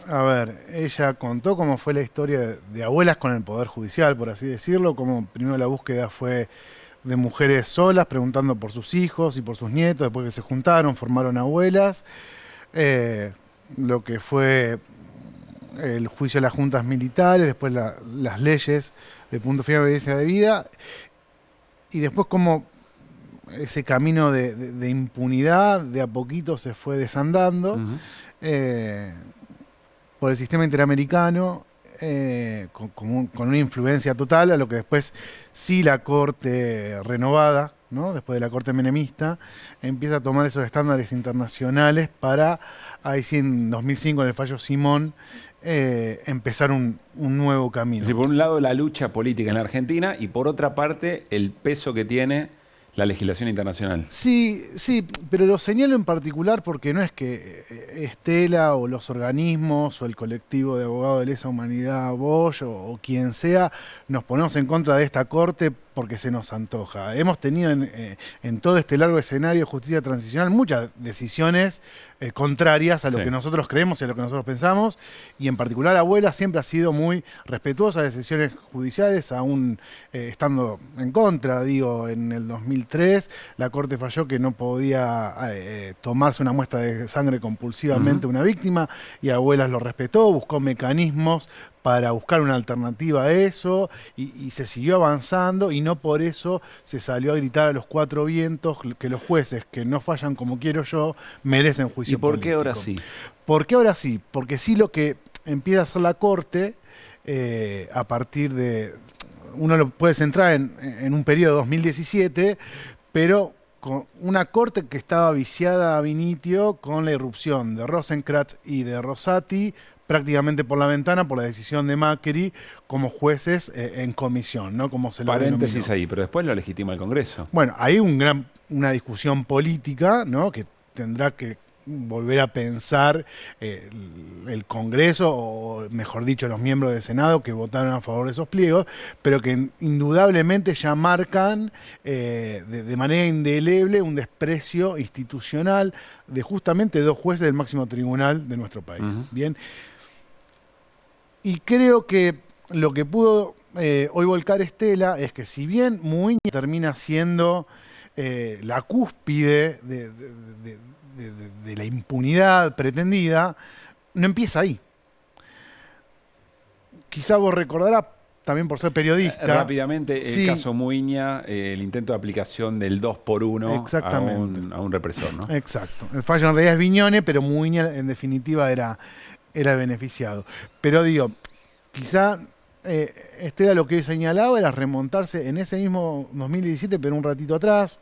a ver, ella contó cómo fue la historia de abuelas con el Poder Judicial, por así decirlo, cómo primero la búsqueda fue de mujeres solas preguntando por sus hijos y por sus nietos, después que se juntaron, formaron abuelas, lo que fue el juicio a las juntas militares, después las leyes de punto final de obediencia de vida, y después cómo ese camino de impunidad de a poquito se fue desandando por el sistema interamericano, con una influencia total a lo que después sí la corte renovada, ¿no? Después de la corte menemista, empieza a tomar esos estándares internacionales para, ahí sí en 2005 en el fallo Simón, empezar un nuevo camino. Es decir, por un lado la lucha política en la Argentina y por otra parte el peso que tiene la legislación internacional. Sí, pero lo señalo en particular porque no es que Estela o los organismos o el colectivo de abogados de lesa humanidad, Bosch o quien sea, nos ponemos en contra de esta corte porque se nos antoja. Hemos tenido en todo este largo escenario de justicia transicional muchas decisiones contrarias a lo que nosotros creemos y a lo que nosotros pensamos, y en particular Abuela siempre ha sido muy respetuosa de decisiones judiciales, aún estando en contra. Digo, en el 2003 la Corte falló que no podía tomarse una muestra de sangre compulsivamente una víctima, y Abuelas lo respetó, buscó mecanismos para buscar una alternativa a eso, y se siguió avanzando, y no por eso se salió a gritar a los cuatro vientos que los jueces que no fallan como quiero yo merecen juicio político. ¿Y por qué ahora sí? ¿Por qué ahora sí? Porque sí lo que empieza a hacer la Corte, a partir de... Uno lo puede centrar en un periodo de 2017, pero con una Corte que estaba viciada a vinitio con la irrupción de Rosenkrantz y de Rosati, prácticamente por la ventana, por la decisión de Macri, como jueces en comisión, ¿no? Como se lo paréntesis denominó. ahí, pero después lo legitima el Congreso. Bueno, hay una discusión política, ¿no? Que tendrá que volver a pensar el Congreso, o mejor dicho, los miembros del Senado que votaron a favor de esos pliegos, pero que indudablemente ya marcan de manera indeleble un desprecio institucional de justamente dos jueces del máximo tribunal de nuestro país. Bien. Y creo que lo que pudo hoy volcar Estela es que, si bien Muiña termina siendo la cúspide de la impunidad pretendida, no empieza ahí. Quizá vos recordarás, también por ser periodista... Rápidamente, el caso Muiña, el intento de aplicación del 2 por 1 a un represor, ¿no? Exacto. El fallo en realidad es Viñone, pero Muiña en definitiva era beneficiado. Pero digo, quizá Estela lo que señalaba era remontarse en ese mismo 2017, pero un ratito atrás,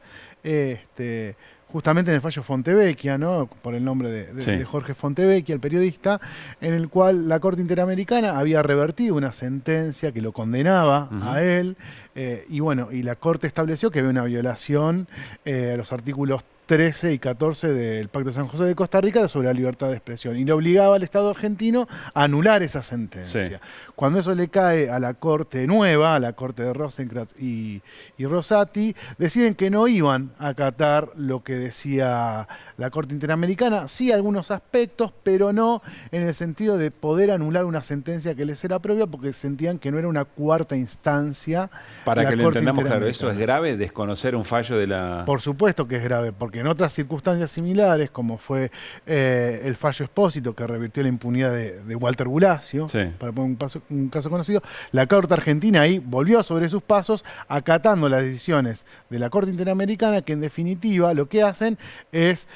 justamente en el fallo Fontevecchia, ¿no? Por el nombre de Jorge Fontevecchia, el periodista, en el cual la Corte Interamericana había revertido una sentencia que lo condenaba a él, y la Corte estableció que había una violación a los artículos 13 y 14 del Pacto de San José de Costa Rica sobre la libertad de expresión, y le obligaba al Estado argentino a anular esa sentencia. Cuando eso le cae a la Corte nueva, a la Corte de Rosenkrantz y Rosati, deciden que no iban a acatar lo que decía la Corte Interamericana, sí algunos aspectos, pero no en el sentido de poder anular una sentencia que les era propia, porque sentían que no era una cuarta instancia. Para que lo entendamos claro, ¿eso es grave, desconocer un fallo de la...? Por supuesto que es grave, porque en otras circunstancias similares, como fue el fallo Espósito, que revirtió la impunidad de Walter Bulacio, para poner un caso conocido, la Corte Argentina ahí volvió sobre sus pasos, acatando las decisiones de la Corte Interamericana, que en definitiva lo que hacen es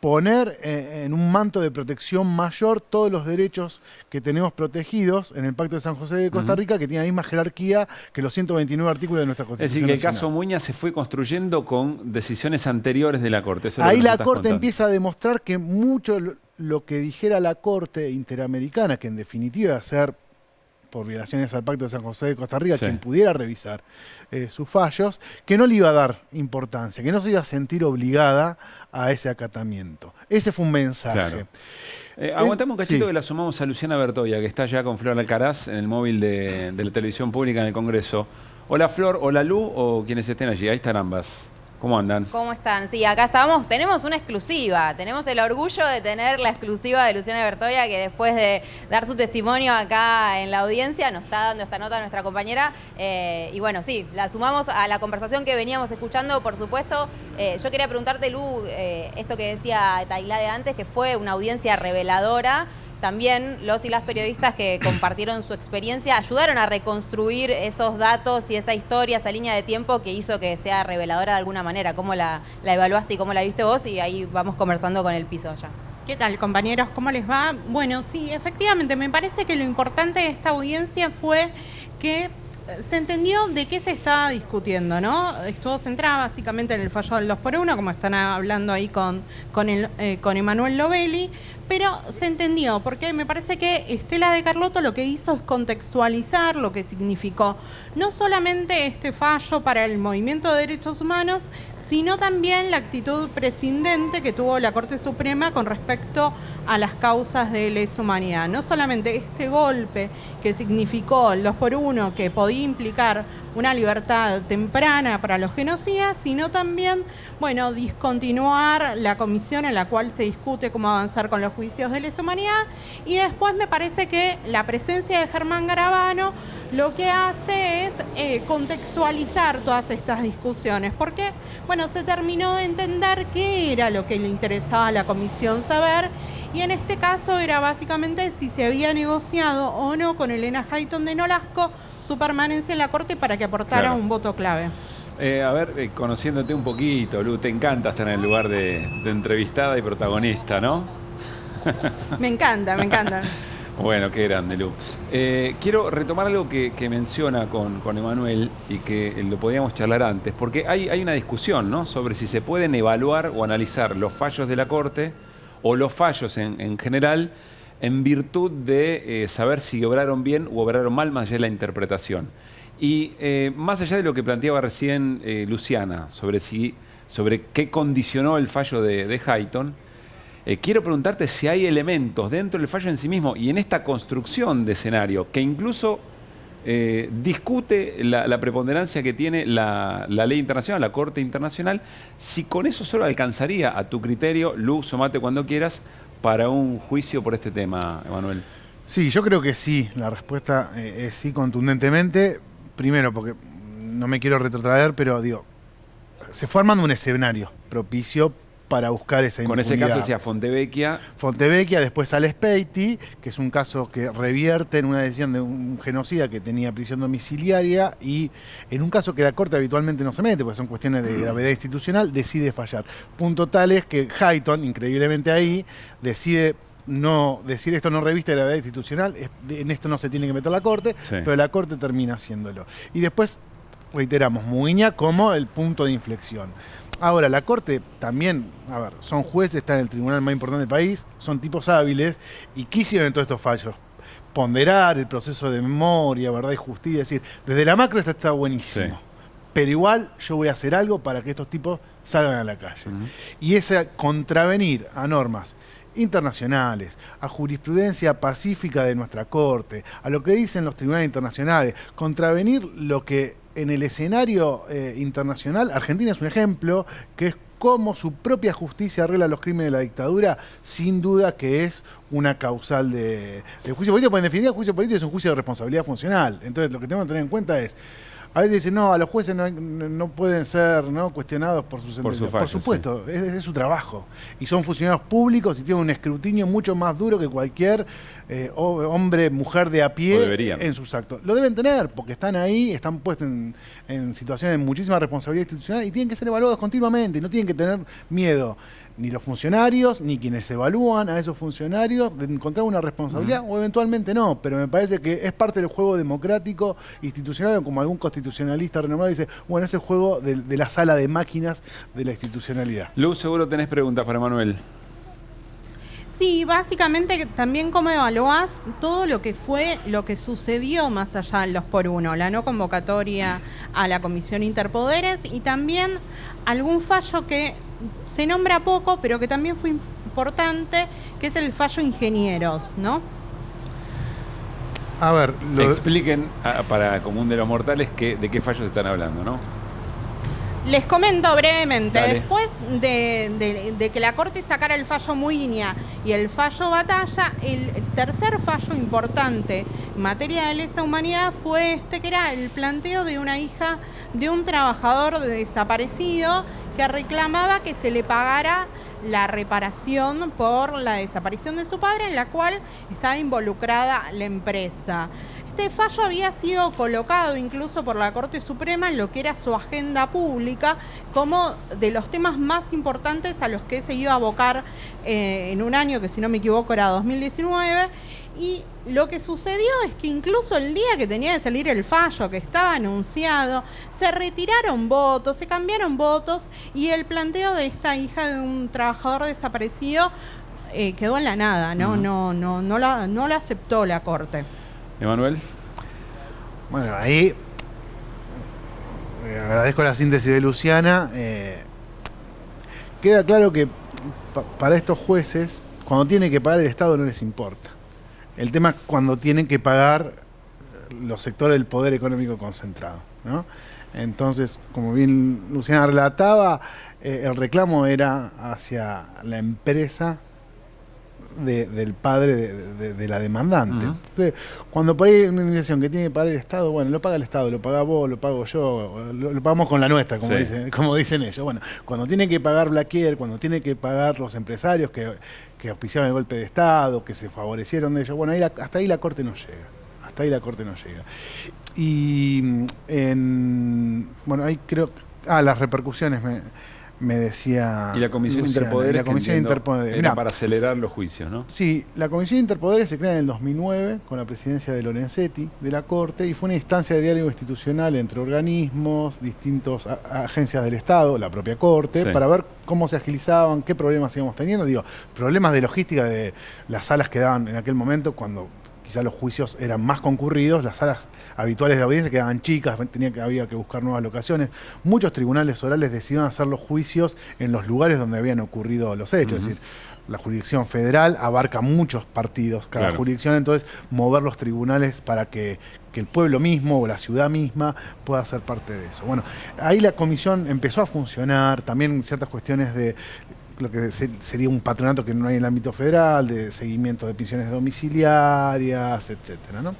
poner en un manto de protección mayor todos los derechos que tenemos protegidos en el Pacto de San José de Costa Rica, que tiene la misma jerarquía que los 129 artículos de nuestra Constitución. Es decir, que el caso Muiña se fue construyendo con decisiones anteriores de la Corte. Eso ahí la Corte empieza a demostrar que mucho lo que dijera la Corte Interamericana, que en definitiva iba a ser por violaciones al Pacto de San José de Costa Rica, quien pudiera revisar sus fallos, que no le iba a dar importancia, que no se iba a sentir obligada a ese acatamiento. Ese fue un mensaje. Aguantamos un cachito que la sumamos a Luciana Bertoia, que está ya con Flor Alcaraz en el móvil de la televisión pública en el Congreso. Hola Flor, hola Lu, o quienes estén allí. Ahí están ambas. ¿Cómo andan? ¿Cómo están? Sí, acá estamos. Tenemos una exclusiva. Tenemos el orgullo de tener la exclusiva de Luciana Bertoia, que después de dar su testimonio acá en la audiencia nos está dando esta nota a nuestra compañera. Y bueno, sí, la sumamos a la conversación que veníamos escuchando, por supuesto. Yo quería preguntarte, Lu, esto que decía Tailade antes, que fue una audiencia reveladora. También los y las periodistas que compartieron su experiencia ayudaron a reconstruir esos datos y esa historia, esa línea de tiempo que hizo que sea reveladora de alguna manera. ¿Cómo la evaluaste y cómo la viste vos? Y ahí vamos conversando con el piso ya. ¿Qué tal, compañeros? ¿Cómo les va? Bueno, sí, efectivamente, me parece que lo importante de esta audiencia fue que se entendió de qué se estaba discutiendo, ¿no? Estuvo centrada básicamente en el fallo del 2x1, como están hablando ahí con Emanuel Lovelli, pero se entendió, porque me parece que Estela de Carlotto lo que hizo es contextualizar lo que significó no solamente este fallo para el movimiento de derechos humanos, sino también la actitud prescindente que tuvo la Corte Suprema con respecto a las causas de lesa humanidad. No solamente este golpe que significó el 2x1, que podía implicar una libertad temprana para los genocidas, sino también, bueno, discontinuar la comisión en la cual se discute cómo avanzar con los juicios de lesa humanidad. Y después me parece que la presencia de Germán Garabano lo que hace es contextualizar todas estas discusiones, porque, bueno, se terminó de entender qué era lo que le interesaba a la comisión saber, y en este caso era básicamente si se había negociado o no con Elena Hayton de Nolasco su permanencia en la Corte para que aportara un voto clave. A ver, conociéndote un poquito, Lu, te encanta estar en el lugar de entrevistada y protagonista, ¿no? Me encanta, me encanta. Bueno, qué grande, Lu. Quiero retomar algo que menciona con Emanuel y que lo podíamos charlar antes, porque hay una discusión, ¿no?, sobre si se pueden evaluar o analizar los fallos de la Corte o los fallos en general en virtud de saber si obraron bien u obraron mal, más allá de la interpretación. Y más allá de lo que planteaba recién Luciana, sobre qué condicionó el fallo de Hayton, quiero preguntarte si hay elementos dentro del fallo en sí mismo y en esta construcción de escenario que incluso discute la preponderancia que tiene la ley internacional, la Corte Internacional, si con eso solo alcanzaría, a tu criterio, Lu, sumate cuando quieras, para un juicio por este tema, Emanuel. Sí, yo creo que sí, la respuesta es sí, contundentemente. Primero, porque no me quiero retrotraer, pero digo, se fue armando un escenario propicio para buscar esa impunidad. Con ese caso decía Fontevecchia. Fontevecchia, después Alex Peiti, que es un caso que revierte en una decisión de un genocida que tenía prisión domiciliaria y en un caso que la Corte habitualmente no se mete, porque son cuestiones de gravedad institucional, decide fallar. Punto tal es que Hayton, increíblemente ahí, decide no decir esto no reviste gravedad institucional, en esto no se tiene que meter la Corte, sí, pero la Corte termina haciéndolo. Y después, reiteramos, Muguiña como el punto de inflexión. Ahora, la Corte también, a ver, son jueces, están en el tribunal más importante del país, son tipos hábiles, y ¿qué hicieron en todos estos fallos? Ponderar el proceso de memoria, verdad y justicia, es decir, desde la macro esto está buenísimo, sí, pero igual yo voy a hacer algo para que estos tipos salgan a la calle. Y ese contravenir a normas internacionales, a jurisprudencia pacífica de nuestra Corte, a lo que dicen los tribunales internacionales, contravenir lo que en el escenario internacional, Argentina es un ejemplo, que es cómo su propia justicia arregla los crímenes de la dictadura, sin duda que es una causal de juicio político, porque en definitiva el juicio político es un juicio de responsabilidad funcional. Entonces lo que tenemos que tener en cuenta es, a veces dicen, no, a los jueces no pueden ser, ¿no?, cuestionados por sus sentencias. Por supuesto, sí, es su trabajo. Y son funcionarios públicos y tienen un escrutinio mucho más duro que cualquier hombre, mujer de a pie en sus actos. Lo deben tener, porque están ahí, están puestos en situaciones de muchísima responsabilidad institucional y tienen que ser evaluados continuamente y no tienen que tener miedo. Ni los funcionarios, ni quienes evalúan a esos funcionarios, de encontrar una responsabilidad, o eventualmente no, pero me parece que es parte del juego democrático, institucional, como algún constitucionalista renombrado dice, bueno, es el juego de la sala de máquinas de la institucionalidad. Luz, seguro tenés preguntas para Manuel. Sí, básicamente también cómo evaluás todo lo que fue, lo que sucedió más allá del 2x1, la no convocatoria a la Comisión Interpoderes y también algún fallo que se nombra poco, pero que también fue importante, que es el fallo Ingenieros, ¿no? A ver, expliquen para común de los mortales de qué fallos están hablando, ¿no? Les comento brevemente. Dale. Después de que la Corte sacara el fallo Muguiña y el fallo Batalla, el tercer fallo importante en materia de lesa humanidad fue que era el planteo de una hija de un trabajador desaparecido que reclamaba que se le pagara la reparación por la desaparición de su padre, en la cual estaba involucrada la empresa. Este fallo había sido colocado incluso por la Corte Suprema en lo que era su agenda pública como de los temas más importantes a los que se iba a abocar en un año que, si no me equivoco, era 2019. Y lo que sucedió es que incluso el día que tenía que salir el fallo, que estaba anunciado, se retiraron votos, se cambiaron votos y el planteo de esta hija de un trabajador desaparecido quedó en la nada, ¿no? No lo aceptó la Corte. Emanuel. Bueno, ahí agradezco la síntesis de Luciana. Queda claro que para estos jueces, cuando tienen que pagar el Estado no les importa. El tema es cuando tienen que pagar los sectores del poder económico concentrado, ¿no? Entonces, como bien Luciana relataba, el reclamo era hacia la empresa del padre de la demandante. Entonces, cuando por ahí hay una indemnización que tiene que pagar el Estado, bueno, lo paga el Estado, lo paga vos, lo pago yo, lo pagamos con la nuestra, como dicen ellos. Bueno, cuando tiene que pagar Blaquier, cuando tiene que pagar los empresarios que auspiciaron el golpe de Estado, que se favorecieron de ellos, bueno, hasta ahí la Corte no llega. Hasta ahí la Corte no llega. Y bueno, ahí creo... las repercusiones me decía... Y la Comisión Luciana, Interpoderes, la Comisión Interpoderes. Era para acelerar los juicios, ¿no? Sí, la Comisión Interpoderes se crea en el 2009 con la presidencia de Lorenzetti de la Corte y fue una instancia de diálogo institucional entre organismos, distintas agencias del Estado, la propia Corte, para ver cómo se agilizaban, qué problemas íbamos teniendo. Digo, problemas de logística de las salas que daban en aquel momento cuando quizás los juicios eran más concurridos, las salas habituales de audiencia quedaban chicas, había que buscar nuevas locaciones. Muchos tribunales orales decidieron hacer los juicios en los lugares donde habían ocurrido los hechos. Es decir, la jurisdicción federal abarca muchos partidos, cada jurisdicción, entonces mover los tribunales para que el pueblo mismo o la ciudad misma pueda ser parte de eso. Bueno, ahí la comisión empezó a funcionar, también ciertas cuestiones de lo que sería un patronato que no hay en el ámbito federal, de seguimiento de prisiones domiciliarias, etcétera, ¿no?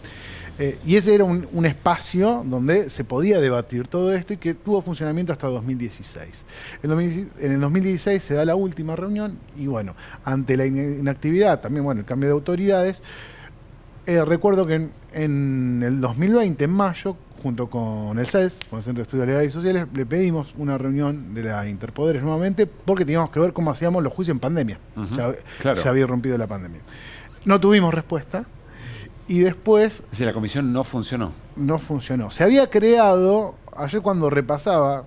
Y ese era un espacio donde se podía debatir todo esto y que tuvo funcionamiento hasta 2016. En el 2016 se da la última reunión y bueno, ante la inactividad, también bueno, el cambio de autoridades, recuerdo que en el 2020, en mayo, junto con el CES, con el Centro de Estudios Legales y Sociales, le pedimos una reunión de la Interpoderes nuevamente porque teníamos que ver cómo hacíamos los juicios en pandemia. Ya había rompido la pandemia. No tuvimos respuesta y después... Es decir, la comisión no funcionó. No funcionó. Se había creado, ayer cuando repasaba,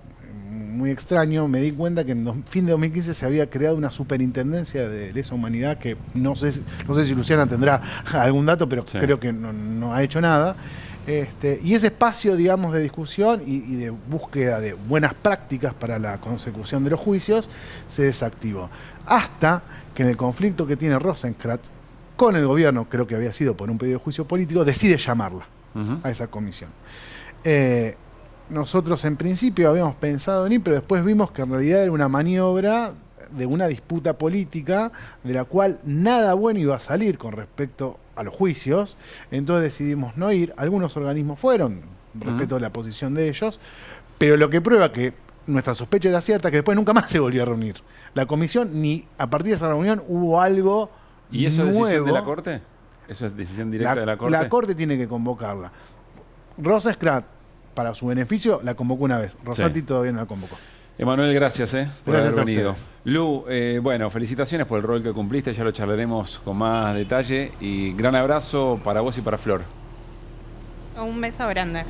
muy extraño, me di cuenta que en fin de 2015 se había creado una superintendencia de lesa humanidad que no sé si Luciana tendrá algún dato, pero creo que no ha hecho nada. Y ese espacio, digamos, de discusión y de búsqueda de buenas prácticas para la consecución de los juicios se desactivó. Hasta que en el conflicto que tiene Rosenkrantz con el gobierno, creo que había sido por un pedido de juicio político, decide llamarla a esa comisión. Nosotros en principio habíamos pensado en ir, pero después vimos que en realidad era una maniobra de una disputa política de la cual nada bueno iba a salir con respecto a los juicios, entonces decidimos no ir. Algunos organismos fueron, respeto a la posición de ellos, pero lo que prueba que nuestra sospecha era cierta, que después nunca más se volvió a reunir. La comisión, ni a partir de esa reunión hubo algo ¿Y eso nuevo. es decisión de la Corte? ¿Eso es decisión directa de la Corte? La Corte tiene que convocarla. Rosenkrantz, para su beneficio, la convocó una vez. Rosati todavía no la convocó. Emanuel, gracias por Gracias haber venido. ustedes. Lu, bueno, felicitaciones por el rol que cumpliste, ya lo charlaremos con más detalle y gran abrazo para vos y para Flor. Un beso grande.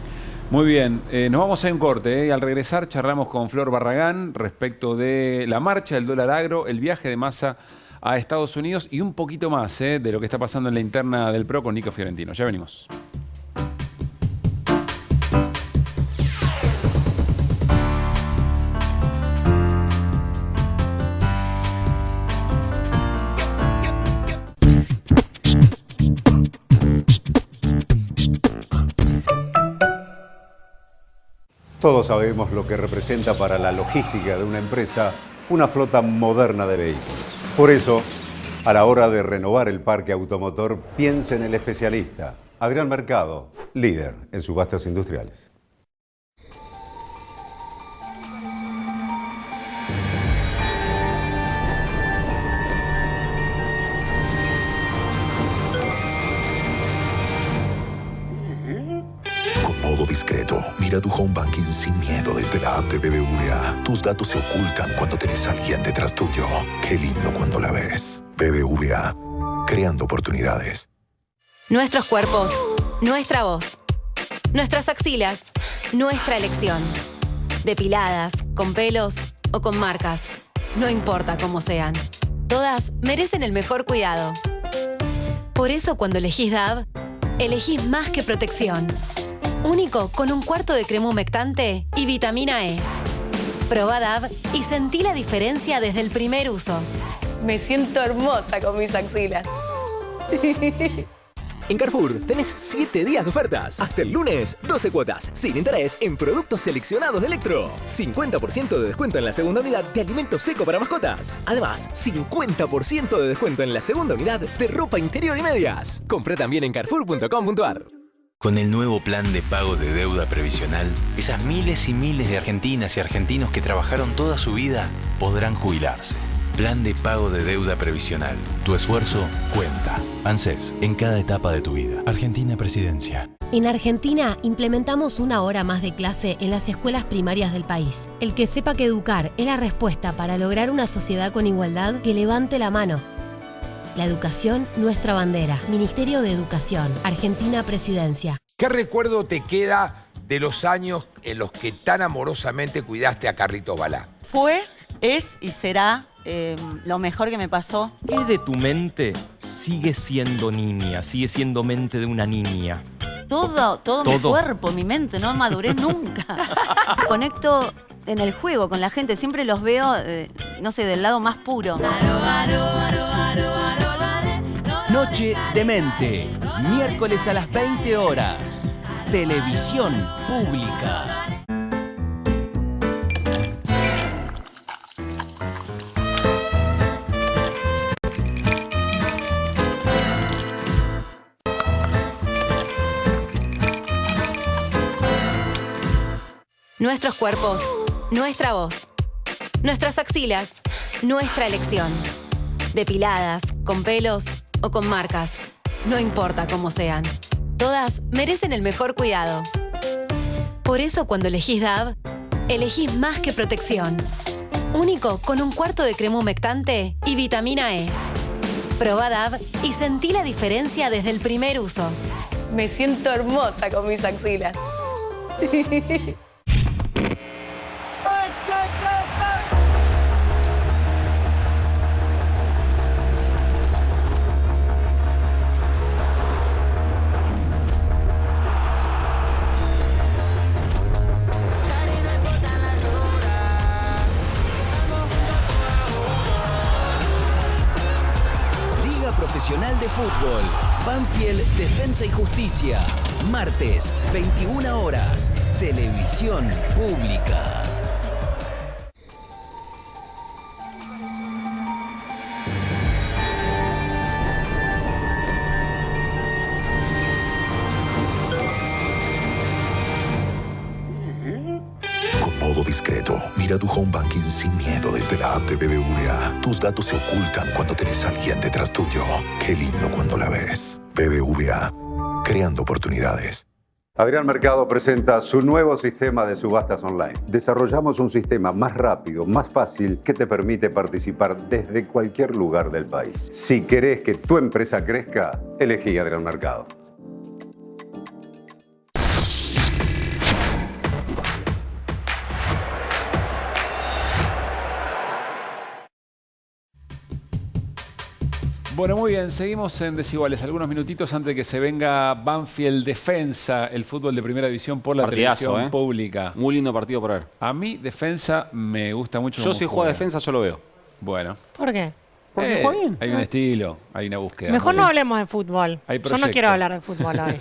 Muy bien, nos vamos a un corte y al regresar charlamos con Flor Barragán respecto de la marcha del dólar agro, el viaje de Massa a Estados Unidos y un poquito más de lo que está pasando en la interna del PRO con Nico Fiorentino. Ya venimos. Todos sabemos lo que representa para la logística de una empresa una flota moderna de vehículos. Por eso, a la hora de renovar el parque automotor, piense en el especialista. Adrián Mercado, líder en subastas industriales. modo discreto, mira tu home banking sin miedo desde la app de BBVA. Tus datos se ocultan cuando tenés a alguien detrás tuyo. Qué lindo cuando la ves. BBVA, creando oportunidades. Nuestros cuerpos, nuestra voz. Nuestras axilas, nuestra elección. Depiladas, con pelos o con marcas. No importa cómo sean. Todas merecen el mejor cuidado. Por eso cuando elegís DAV, elegís más que protección. Único con un cuarto de crema humectante y vitamina E. Probá DAV y sentí la diferencia desde el primer uso. Me siento hermosa con mis axilas. En Carrefour tenés 7 días de ofertas. Hasta el lunes, 12 cuotas, sin interés, en productos seleccionados de Electro. 50% de descuento en la segunda unidad de alimento seco para mascotas. Además, 50% de descuento en la segunda unidad de ropa interior y medias. Comprá también en carrefour.com.ar. Con el nuevo plan de pago de deuda previsional, esas miles y miles de argentinas y argentinos que trabajaron toda su vida podrán jubilarse. Plan de pago de deuda previsional. Tu esfuerzo cuenta. ANSES, en cada etapa de tu vida. Argentina Presidencia. En Argentina implementamos 1 hora más de clase en las escuelas primarias del país. El que sepa que educar es la respuesta para lograr una sociedad con igualdad, que levante la mano. La educación, nuestra bandera. Ministerio de Educación. Argentina Presidencia. ¿Qué recuerdo te queda de los años en los que tan amorosamente cuidaste a Carlitos Balá? Fue, es y será lo mejor que me pasó. ¿Qué de tu mente sigue siendo niña? Sigue siendo mente de una niña. Todo mi cuerpo, mi mente, no maduré nunca. Conecto en el juego con la gente, siempre los veo, no sé, del lado más puro. Noche de Mente, miércoles a las 20 horas. Televisión Pública. Nuestros cuerpos, nuestra voz. Nuestras axilas, nuestra elección. Depiladas, con pelos o con marcas. No importa cómo sean. Todas merecen el mejor cuidado. Por eso cuando elegís DAV, elegís más que protección. Único con un cuarto de crema humectante y vitamina E. Probá DAV y sentí la diferencia desde el primer uso. Me siento hermosa con mis axilas. Profesional de Fútbol, Banfield Defensa y Justicia, martes, 21 horas, Televisión Pública. Modo discreto, mira tu home banking sin miedo desde la app de BBVA. Tus datos se ocultan cuando tenés a alguien detrás tuyo. Qué lindo cuando la ves. BBVA, creando oportunidades. Adrián Mercado presenta su nuevo sistema de subastas online. Desarrollamos un sistema más rápido, más fácil, que te permite participar desde cualquier lugar del país. Si querés que tu empresa crezca, elegí Adrián Mercado. Bueno, muy bien, seguimos en Desiguales. Algunos minutitos antes de que se venga Banfield Defensa, el fútbol de primera división por la televisión pública. Muy lindo partido por ver. A mí Defensa me gusta mucho. Yo si juega Defensa yo lo veo. Bueno. ¿Por qué? Porque juega bien. Hay un estilo, hay una búsqueda. Mejor no hablemos de fútbol. Hay Yo proyecto. no quiero hablar de fútbol hoy.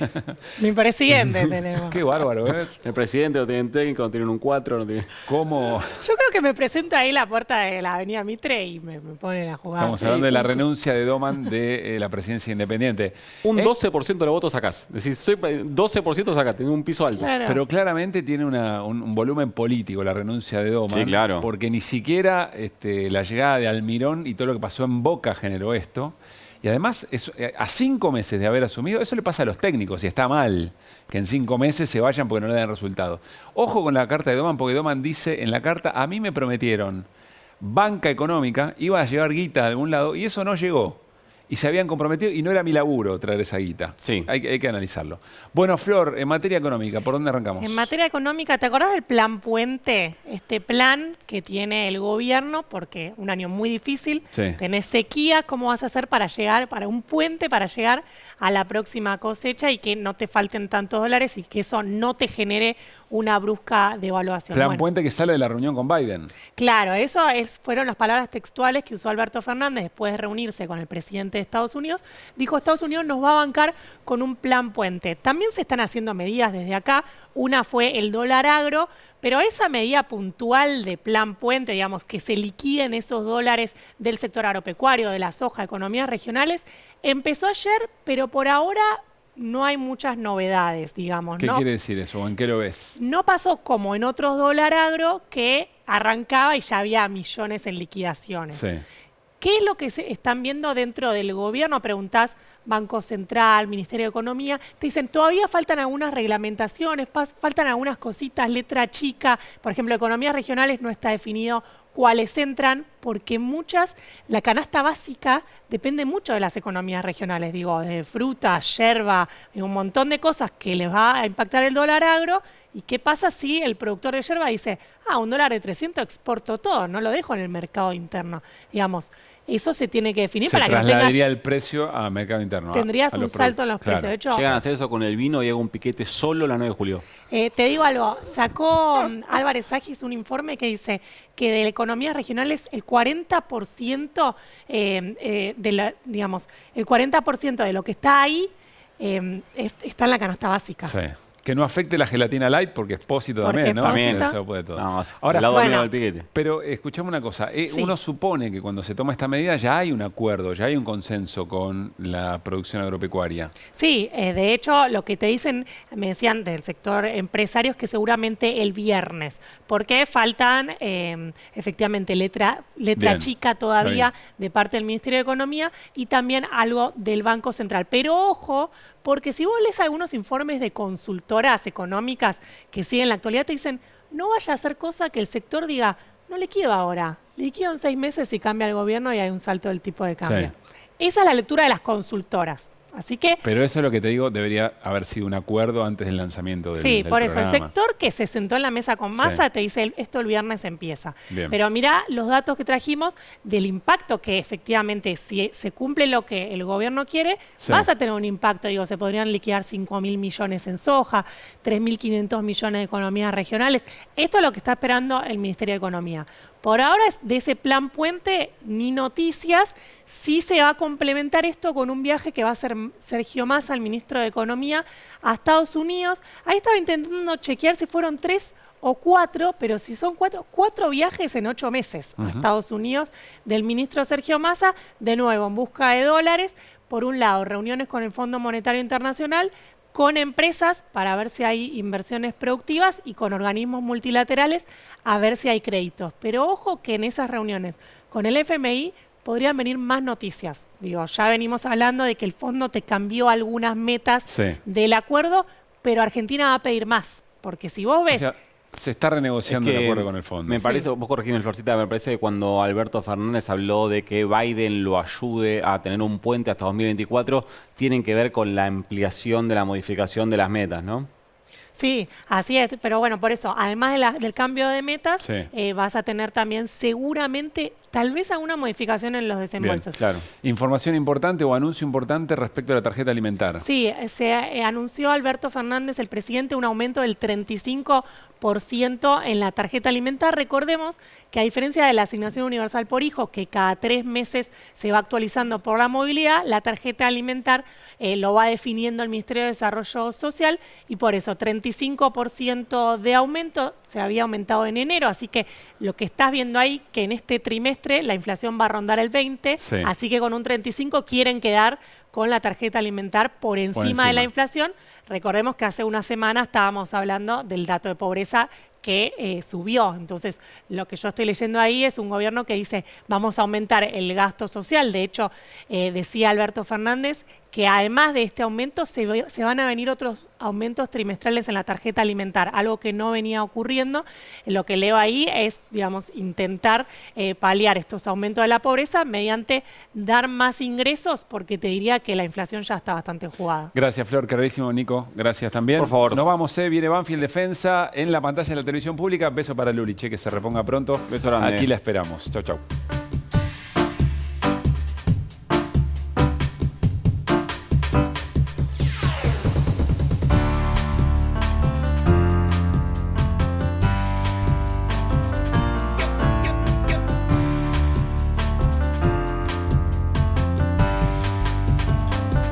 Mi presidente tenemos. Qué bárbaro, ¿eh? El presidente no tiene técnico, no tiene un 4, no tiene... ¿Cómo? Yo creo que me presenta ahí la puerta de la avenida Mitre y me ponen a jugar. Estamos hablando de la renuncia de Doman de la presidencia independiente. Un 12% de los votos sacás. Decís, 12% sacás, tenés un piso alto. Claro. Pero claramente tiene un volumen político la renuncia de Doman. Sí, claro. Porque ni siquiera la llegada de Almirón y todo lo que pasó en Boca generó esto. Y además, a 5 meses de haber asumido, eso le pasa a los técnicos y está mal que en 5 meses se vayan porque no le dan resultado. Ojo con la carta de Doman, porque Doman dice en la carta, a mí me prometieron banca económica, iba a llevar guita de algún lado y eso no llegó. Y se habían comprometido y no era mi laburo traer esa guita. Sí. Hay que analizarlo. Bueno, Flor, en materia económica, ¿por dónde arrancamos? En materia económica, ¿te acordás del plan Puente? Este plan que tiene el gobierno, porque un año muy difícil, Sí. tenés sequía, ¿cómo vas a hacer para un puente para llegar a la próxima cosecha y que no te falten tantos dólares y que eso no te genere una brusca devaluación? Plan Bueno, Puente que sale de la reunión con Biden. claro, fueron las palabras textuales que usó Alberto Fernández después de reunirse con el presidente de Estados Unidos. Dijo, Estados Unidos nos va a bancar con un plan Puente. También se están haciendo medidas desde acá. Una fue el dólar agro, pero esa medida puntual de plan Puente, digamos, que se liquiden esos dólares del sector agropecuario, de la soja, economías regionales, empezó ayer, pero por ahora no hay muchas novedades, digamos. ¿Qué ¿no? quiere decir eso? ¿O en qué lo ves? No pasó como en otros dólar agro que arrancaba y ya había millones en liquidaciones. Sí. ¿Qué es lo que se están viendo dentro del gobierno? Preguntás Banco Central, Ministerio de Economía, te dicen todavía faltan algunas reglamentaciones, faltan algunas cositas, letra chica. Por ejemplo, economías regionales no está definido cuáles entran, porque la canasta básica depende mucho de las economías regionales, digo, de frutas, yerba, un montón de cosas que les va a impactar el dólar agro. ¿Y qué pasa si el productor de yerba dice, un dólar de 300 exporto todo, no lo dejo en el mercado interno? Digamos, eso se tiene que definir Se para que no trasladaría el precio a mercado interno. tendrías a un los salto en los claro. precios. De hecho, Llegan a hacer eso con el vino y hago un piquete solo la 9 de julio. te digo algo, sacó Álvarez Agis un informe que dice que de economías regionales el 40% el 40% de lo que está ahí está en la canasta básica. Sí. Que no afecte la gelatina light porque Expósito también, ¿no? También. Eso puede todo. No, Ahora, el lado bueno. amigo del piquete. pero escuchame una cosa. Sí. Uno supone que cuando se toma esta medida ya hay un acuerdo, ya hay un consenso con la producción agropecuaria. Sí, de hecho, lo que te dicen, me decían del sector empresario, es que seguramente el viernes, porque faltan efectivamente letra Bien, chica todavía está de parte del Ministerio de Economía y también algo del Banco Central. Pero ojo, porque si vos lees algunos informes de consultoras económicas que siguen la actualidad, te dicen, no vaya a hacer cosa que el sector diga, no liquido ahora, liquido en 6 meses y cambia el gobierno y hay un salto del tipo de cambio. Sí. Esa es la lectura de las consultoras. Así que Pero eso es lo que te digo, debería haber sido un acuerdo antes del lanzamiento del sí, del por eso, el programa. sector que se sentó en la mesa con Massa Sí. te dice, esto el viernes empieza. Bien. Pero mirá los datos que trajimos del impacto que efectivamente, si se cumple lo que el gobierno quiere, Sí. vas a tener un impacto. Digo, se podrían liquidar 5.000 millones en soja, 3.500 millones de economías regionales. Esto es lo que está esperando el Ministerio de Economía. Por ahora, de ese plan Puente, ni noticias. Sí se va a complementar esto con un viaje que va a hacer Sergio Massa, el ministro de Economía, a Estados Unidos. Ahí estaba intentando chequear si fueron 3 o 4, pero si son 4 viajes en 8 meses a Estados Unidos del ministro Sergio Massa, de nuevo en busca de dólares. Por un lado, reuniones con el Fondo Monetario Internacional, con empresas para ver si hay inversiones productivas y con organismos multilaterales a ver si hay créditos. Pero ojo que en esas reuniones con el FMI podrían venir más noticias. Digo, ya venimos hablando de que el fondo te cambió algunas metas Sí. del acuerdo, pero Argentina va a pedir más. Porque si vos ves... O sea, se está renegociando Es que el acuerdo con el fondo. Me parece, vos corregime, Florcita, me parece que cuando Alberto Fernández habló de que Biden lo ayude a tener un puente hasta 2024, tienen que ver con la ampliación de la modificación de las metas, ¿no? Sí, así es, pero bueno, por eso, además del cambio de metas, Sí. vas a tener también seguramente, tal vez alguna modificación en los Bien, desembolsos. claro. Información importante o anuncio importante respecto a la tarjeta alimentar. Sí, se anunció Alberto Fernández, el presidente, un aumento del 35% en la tarjeta alimentar. Recordemos que a diferencia de la asignación universal por hijo, que cada 3 meses se va actualizando por la movilidad, la tarjeta alimentar lo va definiendo el Ministerio de Desarrollo Social y por eso 35% de aumento, se había aumentado en enero, así que lo que estás viendo ahí, que en este trimestre la inflación va a rondar el 20%, Sí. así que con un 35% quieren quedar con la tarjeta alimentar por encima de la inflación. Recordemos que hace una semana estábamos hablando del dato de pobreza que subió. Entonces, lo que yo estoy leyendo ahí es un gobierno que dice, vamos a aumentar el gasto social. De hecho, decía Alberto Fernández que además de este aumento se van a venir otros aumentos trimestrales en la tarjeta alimentar, algo que no venía ocurriendo. Lo que leo ahí es, digamos, intentar paliar estos aumentos de la pobreza mediante dar más ingresos, porque te diría que la inflación ya está bastante jugada. Gracias, Flor, queridísimo Nico. Gracias también. Por favor. Nos vamos, viene Banfield Defensa en la pantalla de la televisión pública. Beso para Lulich, que se reponga pronto. Beso grande. Aquí la esperamos. Chau, chau.